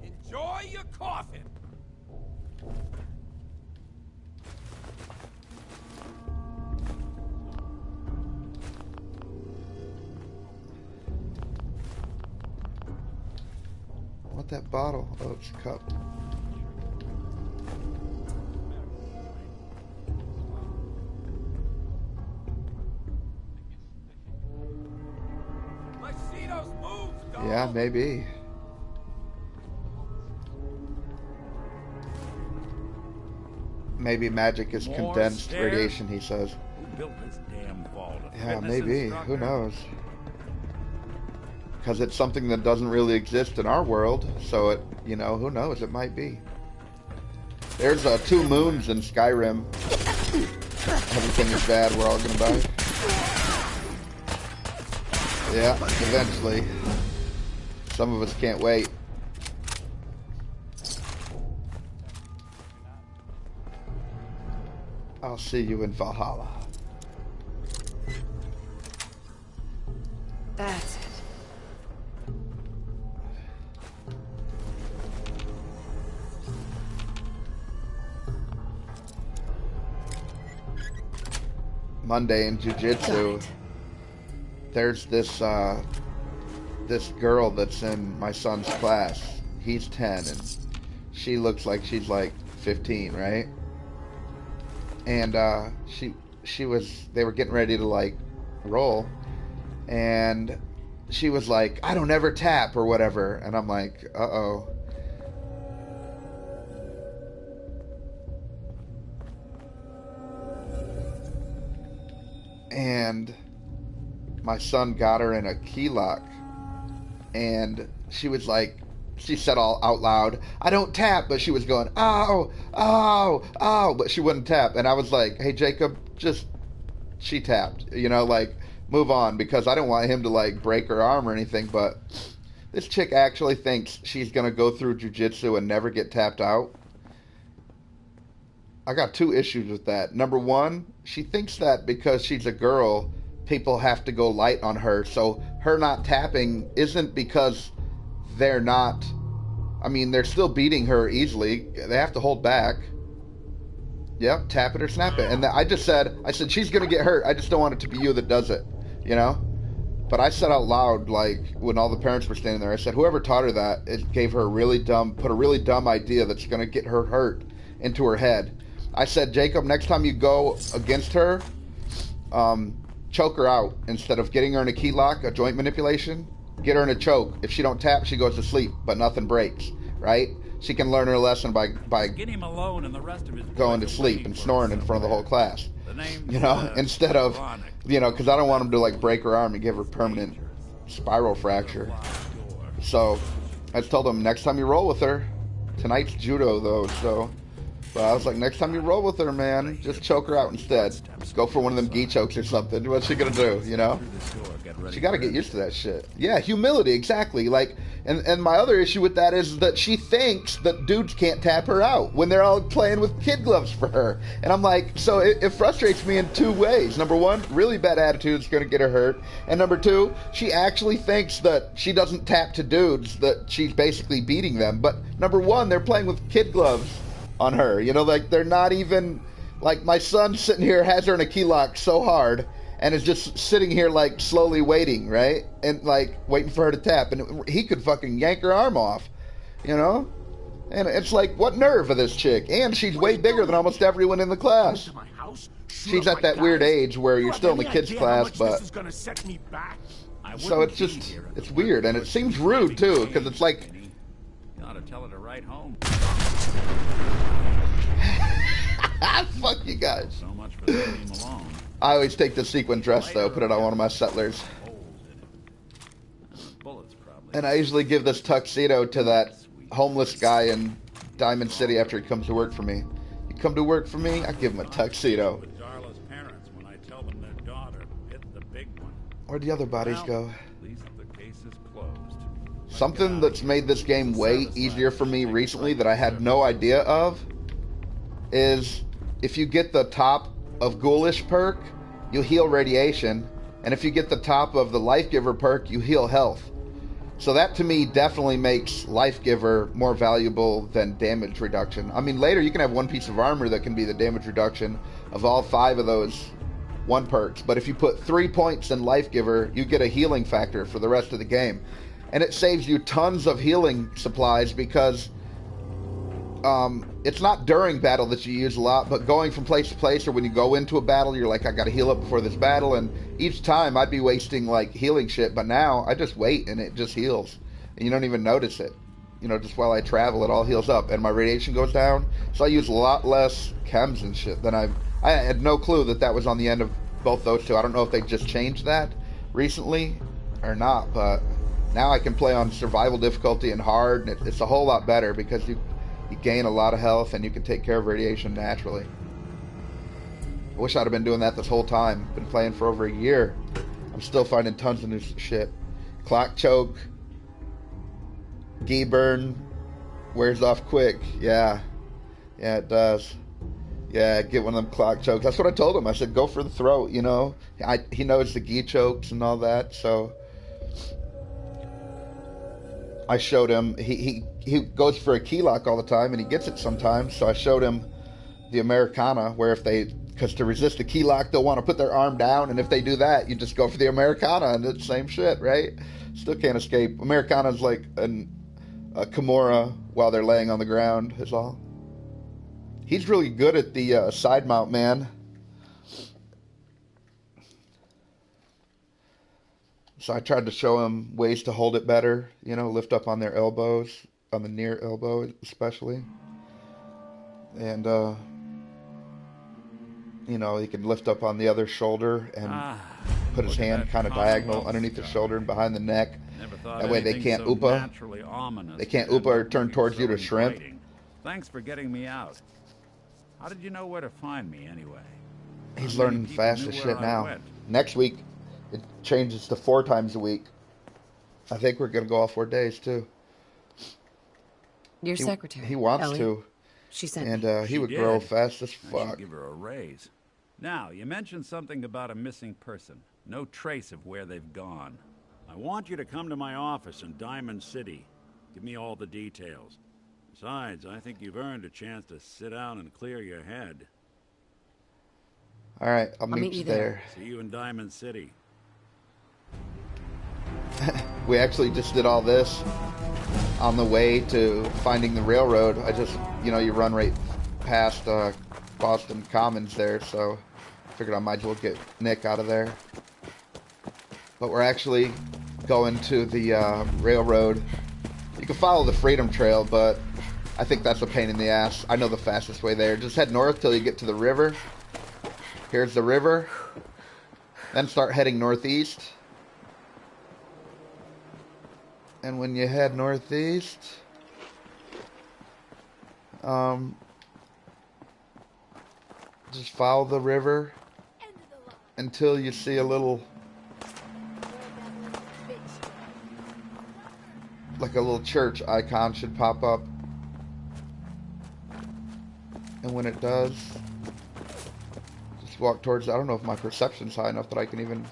Enjoy your coffin. What that bottle? Oh, it's a cup. Yeah, maybe. Maybe magic is More condensed stairs? radiation, he says. Who built this damn vault? A Yeah, fitness maybe. instructor? Who knows? Because it's something that doesn't really exist in our world, so it, you know, who knows? It might be. There's 2 moons in Skyrim. Everything is bad, we're all gonna die. Yeah, eventually. Some of us can't wait. I'll see you in Valhalla. That's it. Monday in jiu-jitsu, there's this this girl that's in my son's class. He's 10 and she looks like she's like 15, right? And they were getting ready to like roll, and she was like, I don't ever tap or whatever, and I'm like, uh-oh. And my son got her in a key lock, and she was like, she said all out loud, I don't tap, but she was going, oh, oh, oh, but she wouldn't tap. And I was like, hey, Jacob, she tapped, you know, like, move on, because I don't want him to, like, break her arm or anything. But this chick actually thinks she's going to go through jiu-jitsu and never get tapped out. I got two issues with that. Number one, she thinks that because she's a girl, people have to go light on her. So her not tapping isn't because they're not... I mean, they're still beating her easily. They have to hold back. Yep, tap it or snap it. And I said, she's going to get hurt. I just don't want it to be you that does it, you know? But I said out loud, like, when all the parents were standing there, I said, whoever taught her that, it gave her put a really dumb idea that's going to get her hurt into her head. I said, Jacob, next time you go against her, choke her out. Instead of getting her in a key lock, a joint manipulation, get her in a choke. If she don't tap, she goes to sleep, but nothing breaks, right? She can learn her lesson by Get him alone and the rest of his going to sleep and snoring in front of the whole class. You know, instead of, you know, because I don't want him to, like, break her arm and give her permanent spiral fracture. So I told him, next time you roll with her, tonight's judo, though, so... But I was like, next time you roll with her, man, just choke her out instead. Go for one of them gi chokes or something. What's she gonna do, you know? She gotta get used to that shit. Yeah, humility, exactly. Like, and my other issue with that is that she thinks that dudes can't tap her out when they're all playing with kid gloves for her. And I'm like, so it frustrates me in two ways. Number one, really bad attitude is gonna get her hurt. And number two, she actually thinks that she doesn't tap to dudes, that she's basically beating them. But number one, they're playing with kid gloves on her, you know, like, they're not even, like, my son sitting here has her in a key lock so hard and is just sitting here, like, slowly waiting, right, and, like, waiting for her to tap, and he could fucking yank her arm off, you know, and it's like, what nerve of this chick, and she's way bigger than almost everyone in the class. She's at that weird age where you're still in the kids class, but so it's just, it's weird, and it seems rude too, because it's like, gotta tell her to write home. fuck you guys. So much for leaving him alone. I always take the sequin dress though, put it on one of my settlers. And I usually give this tuxedo to that homeless guy in Diamond City after he comes to work for me. You come to work for me, I give him a tuxedo. Darla's parents when I tell them their daughter hit the big one. Where'd the other bodies go? At least the case is closed. Something that's made this game way easier for me recently that I had no idea of is if you get the top of Ghoulish perk, you heal radiation, and if you get the top of the Life Giver perk, you heal health. So that to me definitely makes Life Giver more valuable than damage reduction. I mean, later you can have one piece of armor that can be the damage reduction of all 5 of those one perks, but if you put 3 points in Life Giver, you get a healing factor for the rest of the game. And it saves you tons of healing supplies because it's not during battle that you use a lot, but going from place to place, or when you go into a battle, you're like, I gotta heal up before this battle, and each time I'd be wasting, like, healing shit, but now I just wait, and it just heals, and you don't even notice it. You know, just while I travel, it all heals up, and my radiation goes down, so I use a lot less chems and shit than I had no clue that was on the end of both those two. I don't know if they just changed that recently or not, but now I can play on survival difficulty and hard, and it's a whole lot better because you gain a lot of health and you can take care of radiation naturally. I wish I'd have been doing that this whole time. Been playing for over a year. I'm still finding tons of new shit. Clock choke, Ghee burn wears off quick. Yeah. Yeah, it does. Yeah, get one of them clock chokes. That's what I told him. I said, go for the throat, you know. He knows the ghee chokes and all that, so I showed him. He goes for a key lock all the time, and he gets it sometimes, so I showed him the Americana, where because to resist a key lock, they'll want to put their arm down, and if they do that, you just go for the Americana, and it's the same shit, right? Still can't escape. Americana's like a Kimura while they're laying on the ground, is all. He's really good at the side mount, man. So I tried to show him ways to hold it better, you know, lift up on their elbows, on the near elbow especially. And, you know, he can lift up on the other shoulder and put his hand kind of diagonal underneath the shoulder and behind the neck. That way they can't oopa. They can't oopa or turn towards you to shrimp. Thanks for getting me out. How did you know where to find me anyway? He's learning fast as shit now. Next week, it changes to 4 times a week. I think we're going to go all 4 days, too. Your secretary, He wants Ellie. to. She sent And me. he would grow fast as I fuck. should give her a raise. Now, you mentioned something about a missing person. No trace of where they've gone. I want you to come to my office in Diamond City. Give me all the details. Besides, I think you've earned a chance to sit down and clear your head. All right, I'll meet you there. See you in Diamond City. We actually just did all this on the way to finding the railroad. I just, you know, you run right past Boston Commons there, so I figured I might as well get Nick out of there. But we're actually going to the railroad. You can follow the Freedom Trail, but I think that's a pain in the ass. I know the fastest way there. Just head north till you get to the river. Here's the river. Then start heading northeast. And when you head northeast, just follow the river until you see a little, like a little church icon should pop up. And when it does, just walk towards it. I don't know if my perception's high enough that I can even...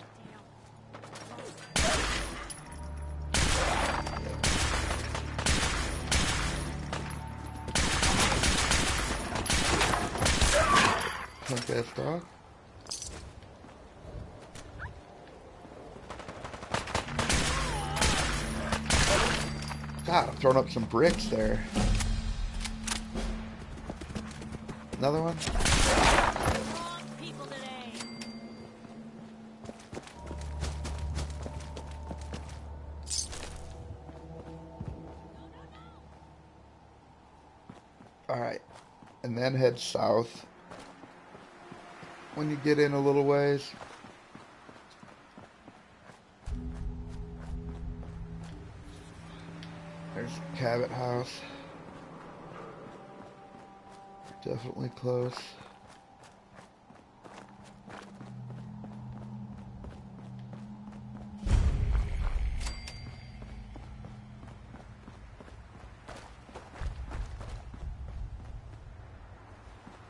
Punk ass dog. God, I'm throwing up some bricks there. Another one? Alright. And then head south. When you get in a little ways. There's Cabot House. Definitely close.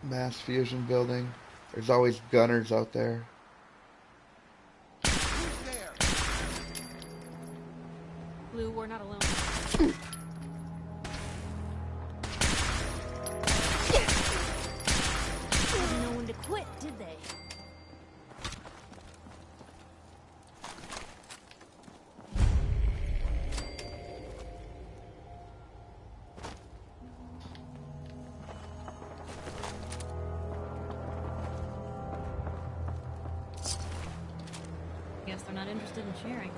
Mass Fusion Building. There's always gunners out there. Blue, we're not alone. Didn't know when to quit, did they? Guess they're not interested in sharing, huh?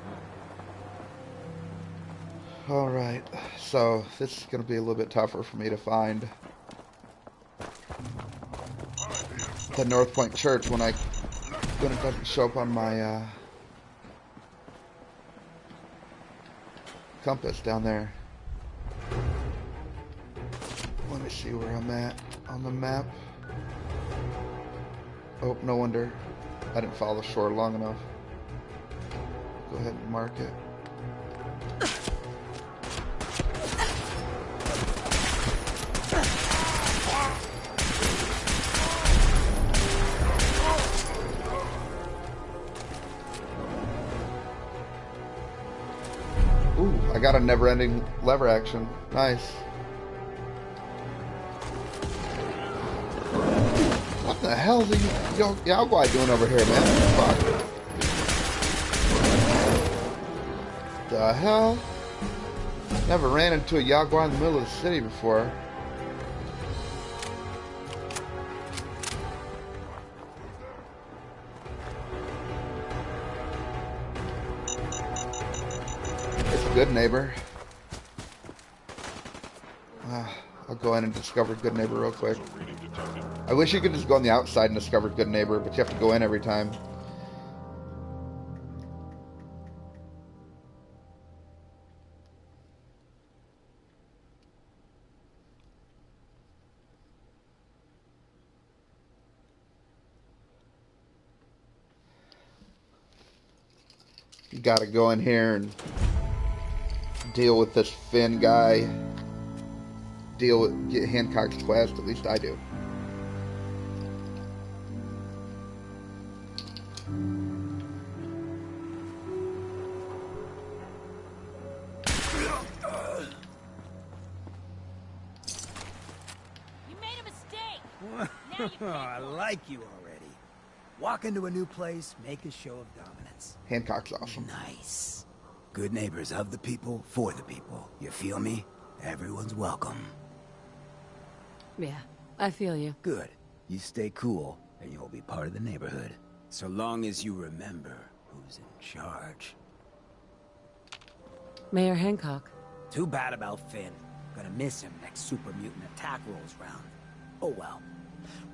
Alright, so this is going to be a little bit tougher for me to find the North Point Church when it doesn't show up on my compass down there. Let me see where I'm at on the map. Oh, no wonder I didn't follow the shore long enough. Go ahead and mark it. I got a never-ending lever action. Nice. What the hell is the Yao Guai doing over here, man? Fuck. The hell? Never ran into a Yao Guai in the middle of the city before. It's a good neighbor. I'll go in and discover Good Neighbor real quick. I wish you could just go on the outside and discover Good Neighbor, but you have to go in every time. You gotta go in here and deal with this Finn guy. Get Hancock's quest, at least I do. You made a mistake. Now you Oh, I like you already. Walk into a new place, make a show of dominance. Hancock's awesome. Nice. Good neighbors of the people, for the people. You feel me? Everyone's welcome. Yeah, I feel you. Good. You stay cool, and you'll be part of the neighborhood. So long as you remember who's in charge. Mayor Hancock. Too bad about Finn. Gonna miss him next super mutant attack rolls round. Oh well.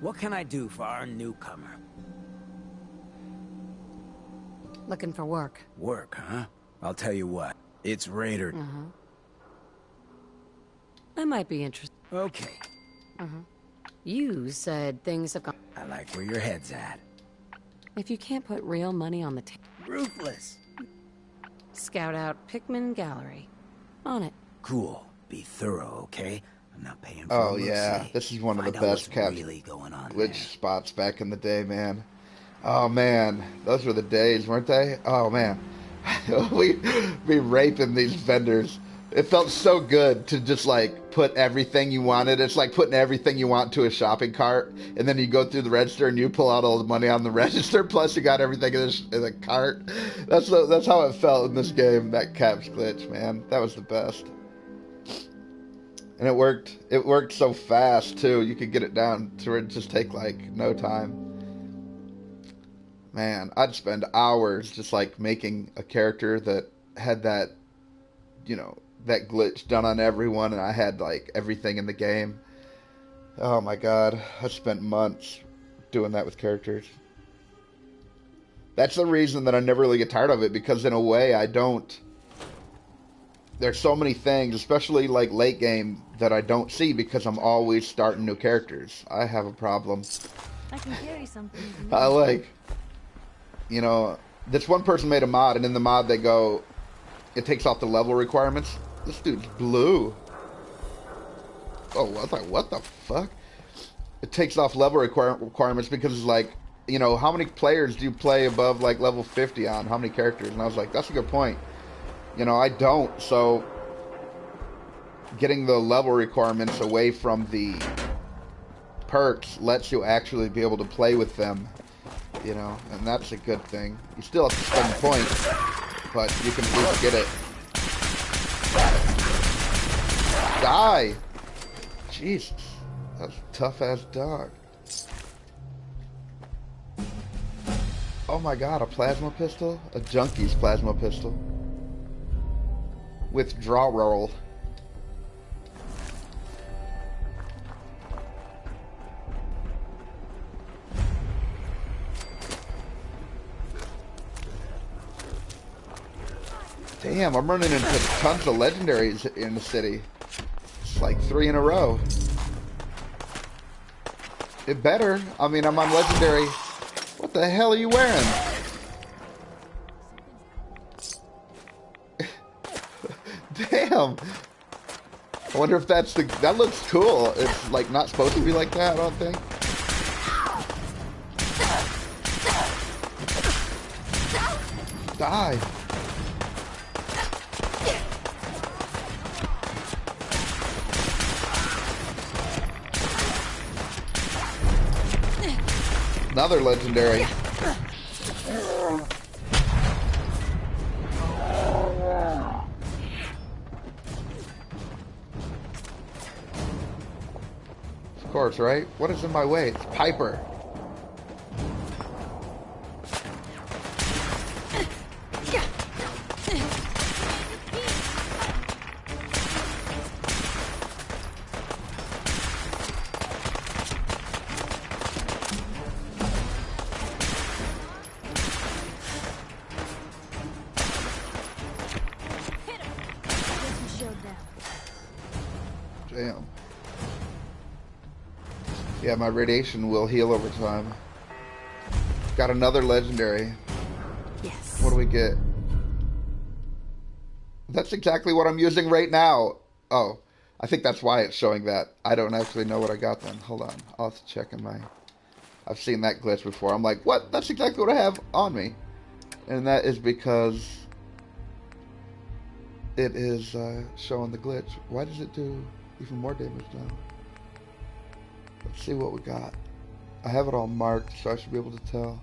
What can I do for our newcomer? Looking for work. Work, huh? I'll tell you what. It's Raider. I might be interested. Okay. You said things have gone... I like where your head's at. If you can't put real money on the table, Ruthless. scout out Pickman Gallery. On it. Cool. Be thorough, okay? I'm not paying for Oh a yeah, look-see. this is one of the Find out best what's caps really going on glitch there. spots back in the day, man. Oh man, those were the days, weren't they? Oh man, we be raping these vendors. It felt so good to just like put everything you wanted. It's like putting everything you want to a shopping cart, and then you go through the register and you pull out all the money on the register. Plus, you got everything in the cart. That's how it felt in this game. That caps glitch, man. That was the best. And it worked. It worked so fast too. You could get it down to it just take like no time. Man, I'd spend hours just like making a character that had that, you know, that glitch done on everyone, and I had like everything in the game. Oh my god, I spent months doing that with characters. That's the reason that I never really get tired of it, because in a way I don't. There's so many things, especially like late game, that I don't see because I'm always starting new characters. I have a problem. I can carry something. I like, you know, this one person made a mod, and in the mod they go, it takes off the level requirements. This dude's blue. Oh, I was like, what the fuck? It takes off level requirements because it's like, you know, how many players do you play above like level 50 on? How many characters? And I was like, that's a good point. You know, I don't, so getting the level requirements away from the perks lets you actually be able to play with them, you know, and that's a good thing. You still have to spend points, but you can at least get it. Die! Jesus, that's a tough-ass dog. Oh my god, a plasma pistol? A junkie's plasma pistol. Withdraw roll. Damn, I'm running into tons of legendaries in the city. It's like 3 in a row. It better. I mean, I'm on legendary. What the hell are you wearing? Damn. I wonder if that's the... That looks cool. It's like not supposed to be like that, I don't think. Die. Another legendary. Of course, right? What is in my way? It's Piper. Damn. Yeah, my radiation will heal over time. Got another legendary. Yes. What do we get? That's exactly what I'm using right now. Oh, I think that's why it's showing that. I don't actually know what I got then. Hold on. I'll have to check in my... I've seen that glitch before. I'm like, what? That's exactly what I have on me. And that is because it is showing the glitch. Why does it do even more damage now? Let's see what we got. I have it all marked, so I should be able to tell.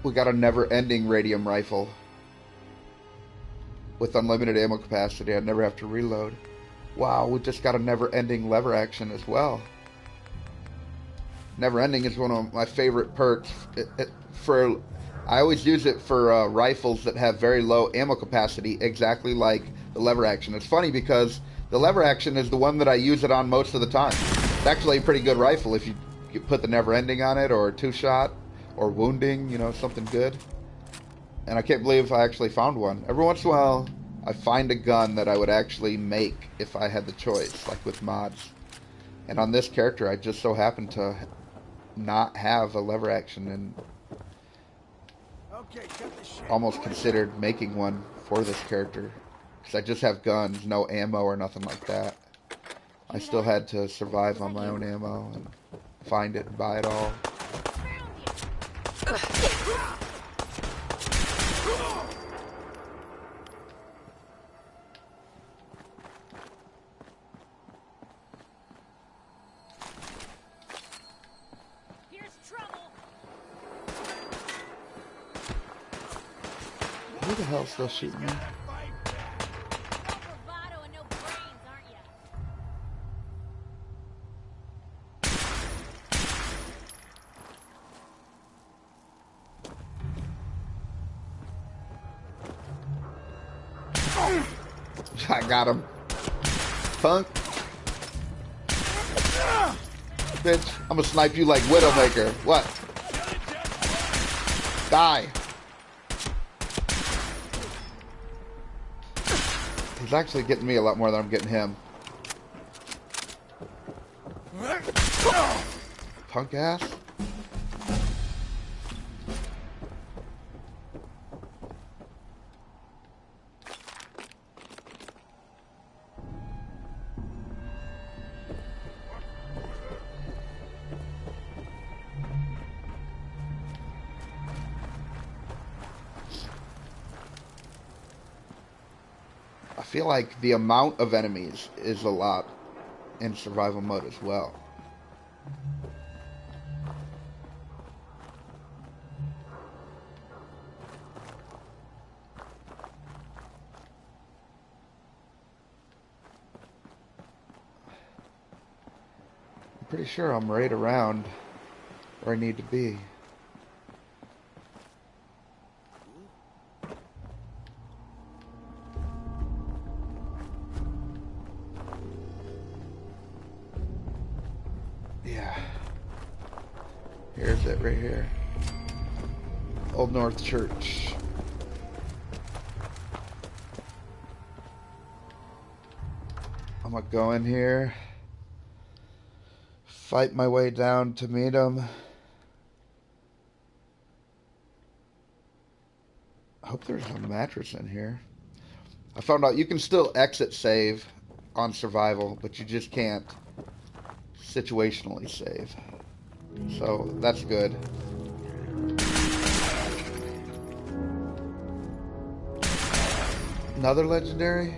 We got a never-ending radium rifle with unlimited ammo capacity. I never have to reload. Wow, we just got a never-ending lever action as well. Never-ending is one of my favorite perks. I always use it for rifles that have very low ammo capacity, exactly like the lever action. It's funny because the lever action is the one that I use it on most of the time. It's actually a pretty good rifle if you put the never-ending on it, or two-shot, or wounding, you know, something good. And I can't believe I actually found one. Every once in a while, I find a gun that I would actually make if I had the choice, like with mods. And on this character, I just so happen to not have a lever action, and almost considered making one for this character. Because I just have guns, no ammo or nothing like that. I still had to survive on my own ammo and find it and buy it all. Who the hell's still shooting me? I got him. Punk. Bitch, I'm gonna snipe you like Widowmaker. What? Die. He's actually getting me a lot more than I'm getting him. Punk ass. I feel like the amount of enemies is a lot in survival mode as well. I'm pretty sure I'm right around where I need to be. Yeah. Here's it right here. Old North Church. I'm gonna go in here, fight my way down to meet him. I hope there's a mattress in here. I found out you can still exit save on survival, but you just can't situationally save. So that's good. Another legendary?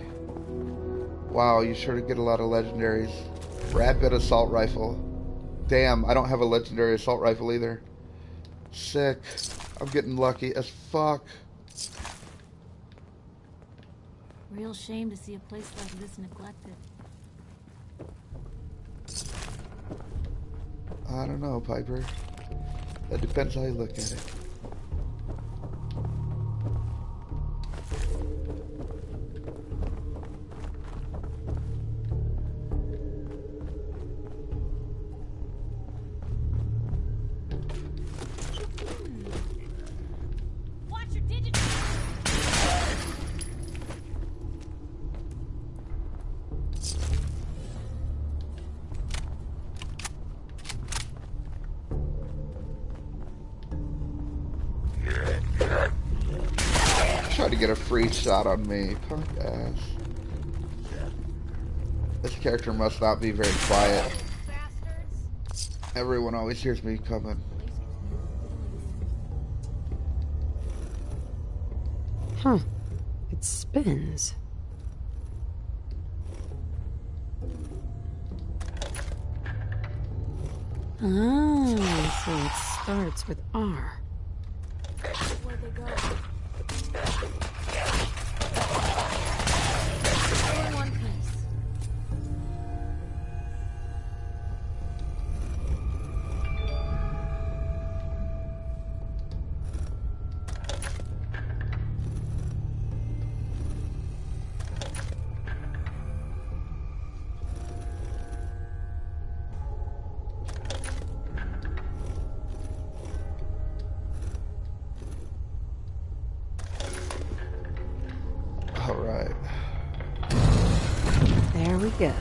Wow, you sure do get a lot of legendaries. Rapid assault rifle. Damn, I don't have a legendary assault rifle either. Sick. I'm getting lucky as fuck. Real shame to see a place like this neglected. I don't know, Piper. That depends how you look at it. Watch your digits. Try to get a free shot on me. Punk ass. This character must not be very quiet. Everyone always hears me coming. Huh. It spins. Ah, so it starts with R. Where'd they go? All in one piece. Alright. There we go.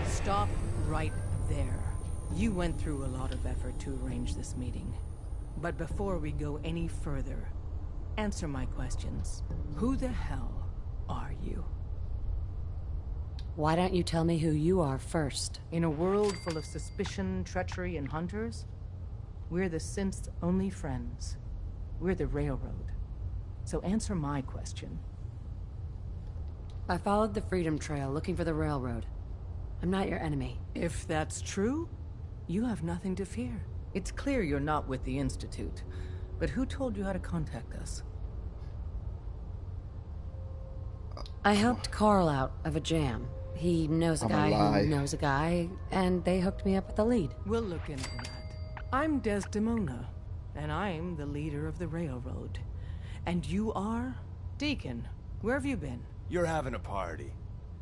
Stop right there. You went through a lot of effort to arrange this meeting. But before we go any further, answer my questions. Who the hell are you? Why don't you tell me who you are first? In a world full of suspicion, treachery, and hunters, we're the synth's only friends. We're the Railroad. So answer my question. I followed the Freedom Trail looking for the railroad. I'm not your enemy. If that's true, you have nothing to fear. It's clear you're not with the Institute. But who told you how to contact us? I helped Carl out of a jam. He knows a guy who knows a guy, and they hooked me up with a lead. We'll look into that. I'm Desdemona, and I'm the leader of the Railroad. And you are? Deacon, where have you been? You're having a party.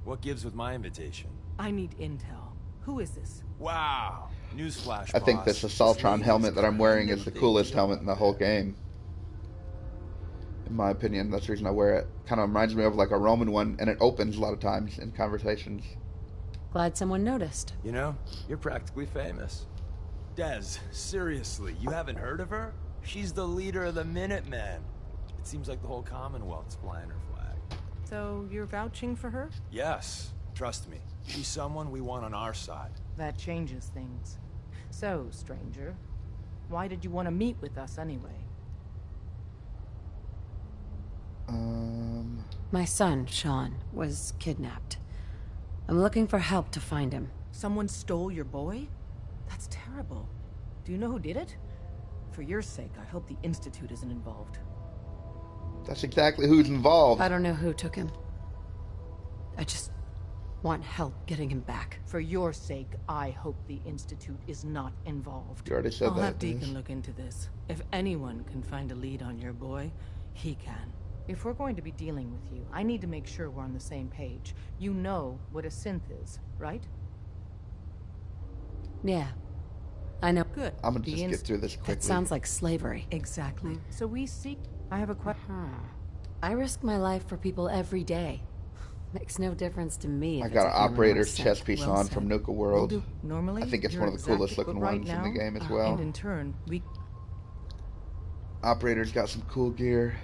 What gives with my invitation? I need intel. Who is this? Wow. Newsflash, I think boss. this Assaultron helmet that I'm wearing is the coolest helmet in the whole game. In my opinion, that's the reason I wear it. Kind of reminds me of like a Roman one, and it opens a lot of times in conversations. Glad someone noticed. You know, you're practically famous. Des, seriously, you haven't heard of her? She's the leader of the Minutemen. It seems like the whole Commonwealth's flying her flag. So you're vouching for her? Yes, trust me. She's someone we want on our side. That changes things. So, stranger, why did you want to meet with us anyway? My son, Sean, was kidnapped. I'm looking for help to find him. Someone stole your boy? That's terrible. Do you know who did it? For your sake, I hope the Institute isn't involved. That's exactly who's involved. I don't know who took him. I just want help getting him back. For your sake, I hope the Institute is not involved. You already said I'll that. have Deacon look into this. If anyone can find a lead on your boy, he can. If we're going to be dealing with you, I need to make sure we're on the same page. You know what a synth is, right? Yeah, I know. Good. I'm gonna just get through this quickly. That sounds like slavery. Exactly. So we seek... I have a question. I risk my life for people every day. Makes no difference to me. I if got it's an a human or a operator's synth. chest piece Well on said. from Nuka We'll World. do. Normally, I think it's you're one of the exactly, coolest looking but right ones now, in the game as well. And in turn, we... Operator's got some cool gear.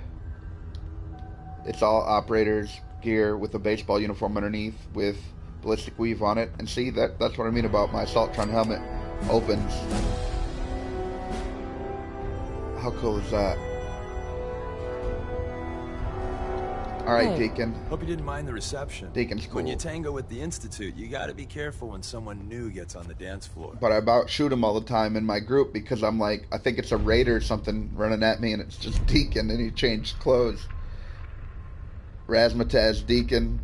It's all operator's gear with a baseball uniform underneath with ballistic weave on it. And see, that's what I mean about my Assaultron helmet. Opens. How cool is that? All right, Hey. Deacon. Hope you didn't mind the reception. Deacon's cool. When you tango with the Institute, you gotta be careful when someone new gets on the dance floor. But I about shoot him all the time in my group because I'm like, I think it's a raider or something running at me, and it's just Deacon, and he changed clothes. Razzmatazz, Deacon,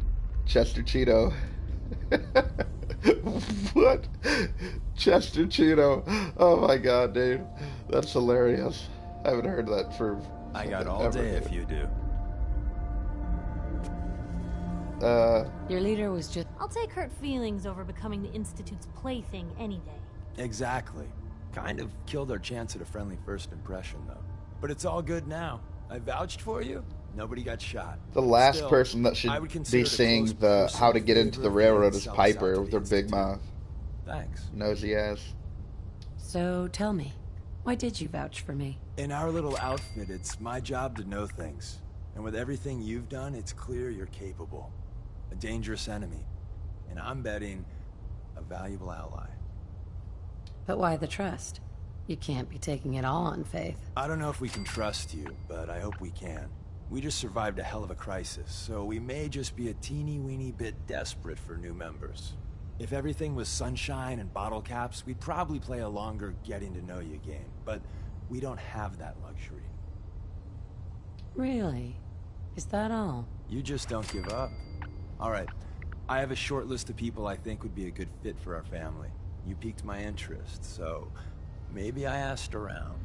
Chester Cheeto. What? Chester Cheeto. Oh my god, dude. That's hilarious. I haven't heard that for... I got all ever, day dude. if you do. Your leader was just... I'll take hurt feelings over becoming the Institute's plaything any day. Exactly. Kind of killed our chance at a friendly first impression, though. But it's all good now. I vouched for you. Nobody got shot. The last Still, person that I should would be consider it a seeing close the personal how to get into favor the if you railroad didn't is sell us Piper out to with the her big Institute. mouth. Thanks. Nosy ass. So tell me, why did you vouch for me? In our little outfit, it's my job to know things. And with everything you've done, it's clear you're capable. A dangerous enemy. And I'm betting a valuable ally. But why the trust? You can't be taking it all on faith. I don't know if we can trust you, but I hope we can. We just survived a hell of a crisis, so we may just be a teeny-weeny bit desperate for new members. If everything was sunshine and bottle caps, we'd probably play a longer getting-to-know-you game, but we don't have that luxury. Really? Is that all? You just don't give up. All right, I have a short list of people I think would be a good fit for our family. You piqued my interest, so maybe I asked around.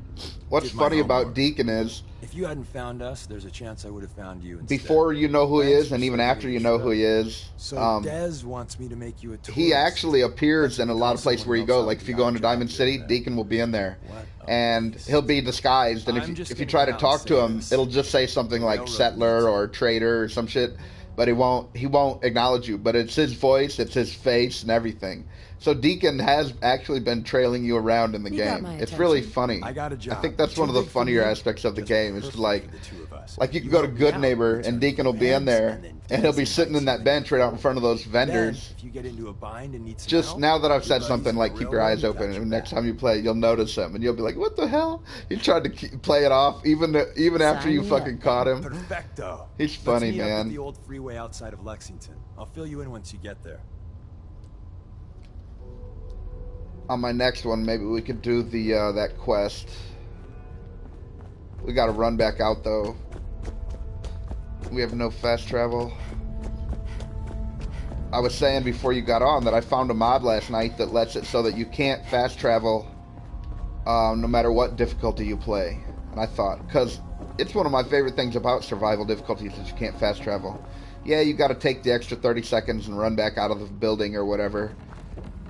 What's Did my funny about homework. Deacon is, If you hadn't found us, there's a chance I would have found you instead. before you know who he Thanks is, for and even saving after me you the know trip. who he is, So Dez wants me to make you a tourist. he actually appears in a lot of places Someone where you else go. on Like the if you go into job Diamond here, City, man. Deacon will be in there, What a and beast. he'll be disguised. And I'm just if you gonna try to come out talk and to say him, this. it'll just say something like Railroad settler needs or trader or some shit. But he won't acknowledge you. But it's his voice, it's his face, and everything. So Deacon has actually been trailing you around in the You got game. my It's really attention. funny. I got a job. I think that's one of Too the big for funnier me, aspects of the just game. Is perfect to like for the two of us. you can You go to help me Good out, Neighbor return and Deacon will be in commands, there, and then and he'll be Dez sitting in invites that me bench right out in front of those Then, vendors. if you get into a bind and need some Just help, now that I've said your something buddies like in keep the your eyes railroad open, got your and next back. time you play, you'll notice him, and you'll be like, "What the hell?" He tried to play it off, even after Sign you me fucking up. caught him. Perfecto. He's funny, Let's meet up at man. the old freeway outside of Lexington. I'll fill you in once you get there. On my next one, maybe we could do the that quest. We got to run back out though. We have no fast travel. I was saying before you got on that I found a mod last night that lets it so that you can't fast travel no matter what difficulty you play. And I thought, because it's one of my favorite things about survival difficulties is you can't fast travel. Yeah, you got to take the extra 30 seconds and run back out of the building or whatever.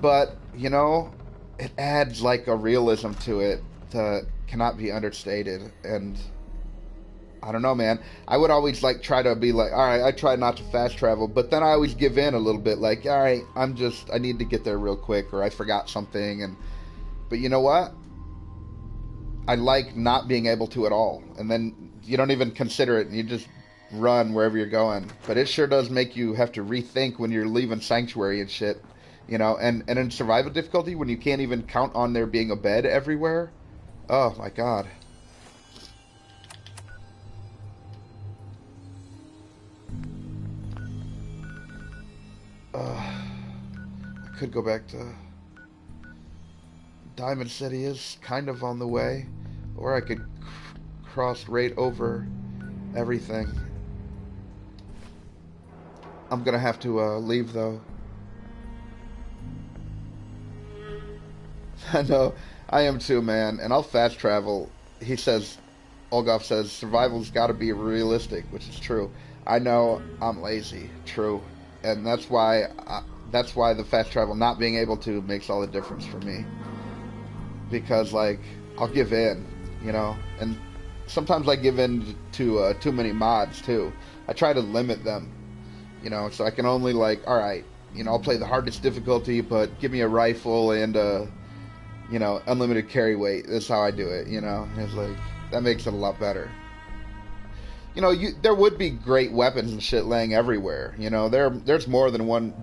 But, you know, it adds like a realism to it that cannot be understated. And I don't know, man. I would always like try to be like, all right, I try not to fast travel, but then I always give in a little bit, like, all right, I need to get there real quick, or I forgot something. But you know what? I like not being able to at all, and then you don't even consider it, and you just run wherever you're going. But it sure does make you have to rethink when you're leaving Sanctuary and shit. You know, and in survival difficulty, when you can't even count on there being a bed everywhere, oh my god. I could go back to Diamond City is kind of on the way, or I could cross right over everything. I'm gonna have to leave though. I know, I am too, man, and I'll fast travel. He says, Olgoff says, survival's gotta be realistic, which is true. I know I'm lazy, true, and that's why the fast travel not being able to makes all the difference for me. Because, like, I'll give in, you know, and sometimes I give in to too many mods, too. I try to limit them, you know, so I can only, like, alright, you know, I'll play the hardest difficulty, but give me a rifle and you know, unlimited carry weight. That's how I do it, you know. And it's like, that makes it a lot better. You know, there would be great weapons and shit laying everywhere. You know, there's more than one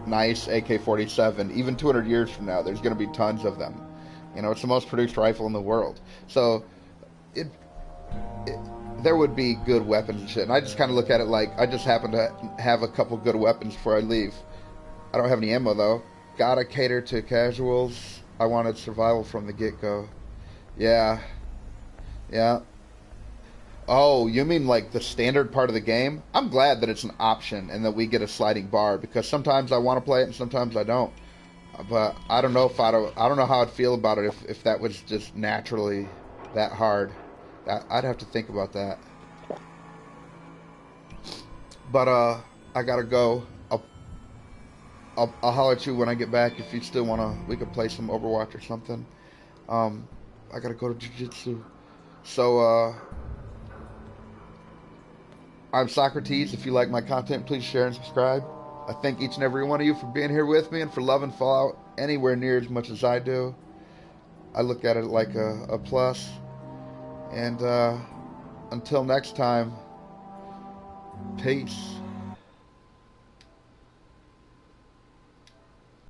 nice AK-47. Even 200 years from now, there's going to be tons of them. You know, it's the most produced rifle in the world. So, there would be good weapons and shit. And I just kind of look at it like I just happen to have a couple good weapons before I leave. I don't have any ammo though. Gotta cater to casuals. I wanted survival from the get-go. Yeah. Yeah. Oh, you mean like the standard part of the game? I'm glad that it's an option and that we get a sliding bar, because sometimes I want to play it and sometimes I don't. But I don't know if I don't know how I'd feel about it if that was just naturally that hard. I'd have to think about that. But I gotta go. I'll holler at you when I get back if you still wanna. We could play some Overwatch or something. I gotta go to Jiu-Jitsu. So I'm Socrates. If you like my content, please share and subscribe. I thank each and every one of you for being here with me and for loving Fallout anywhere near as much as I do. I look at it like a plus. And until next time, peace.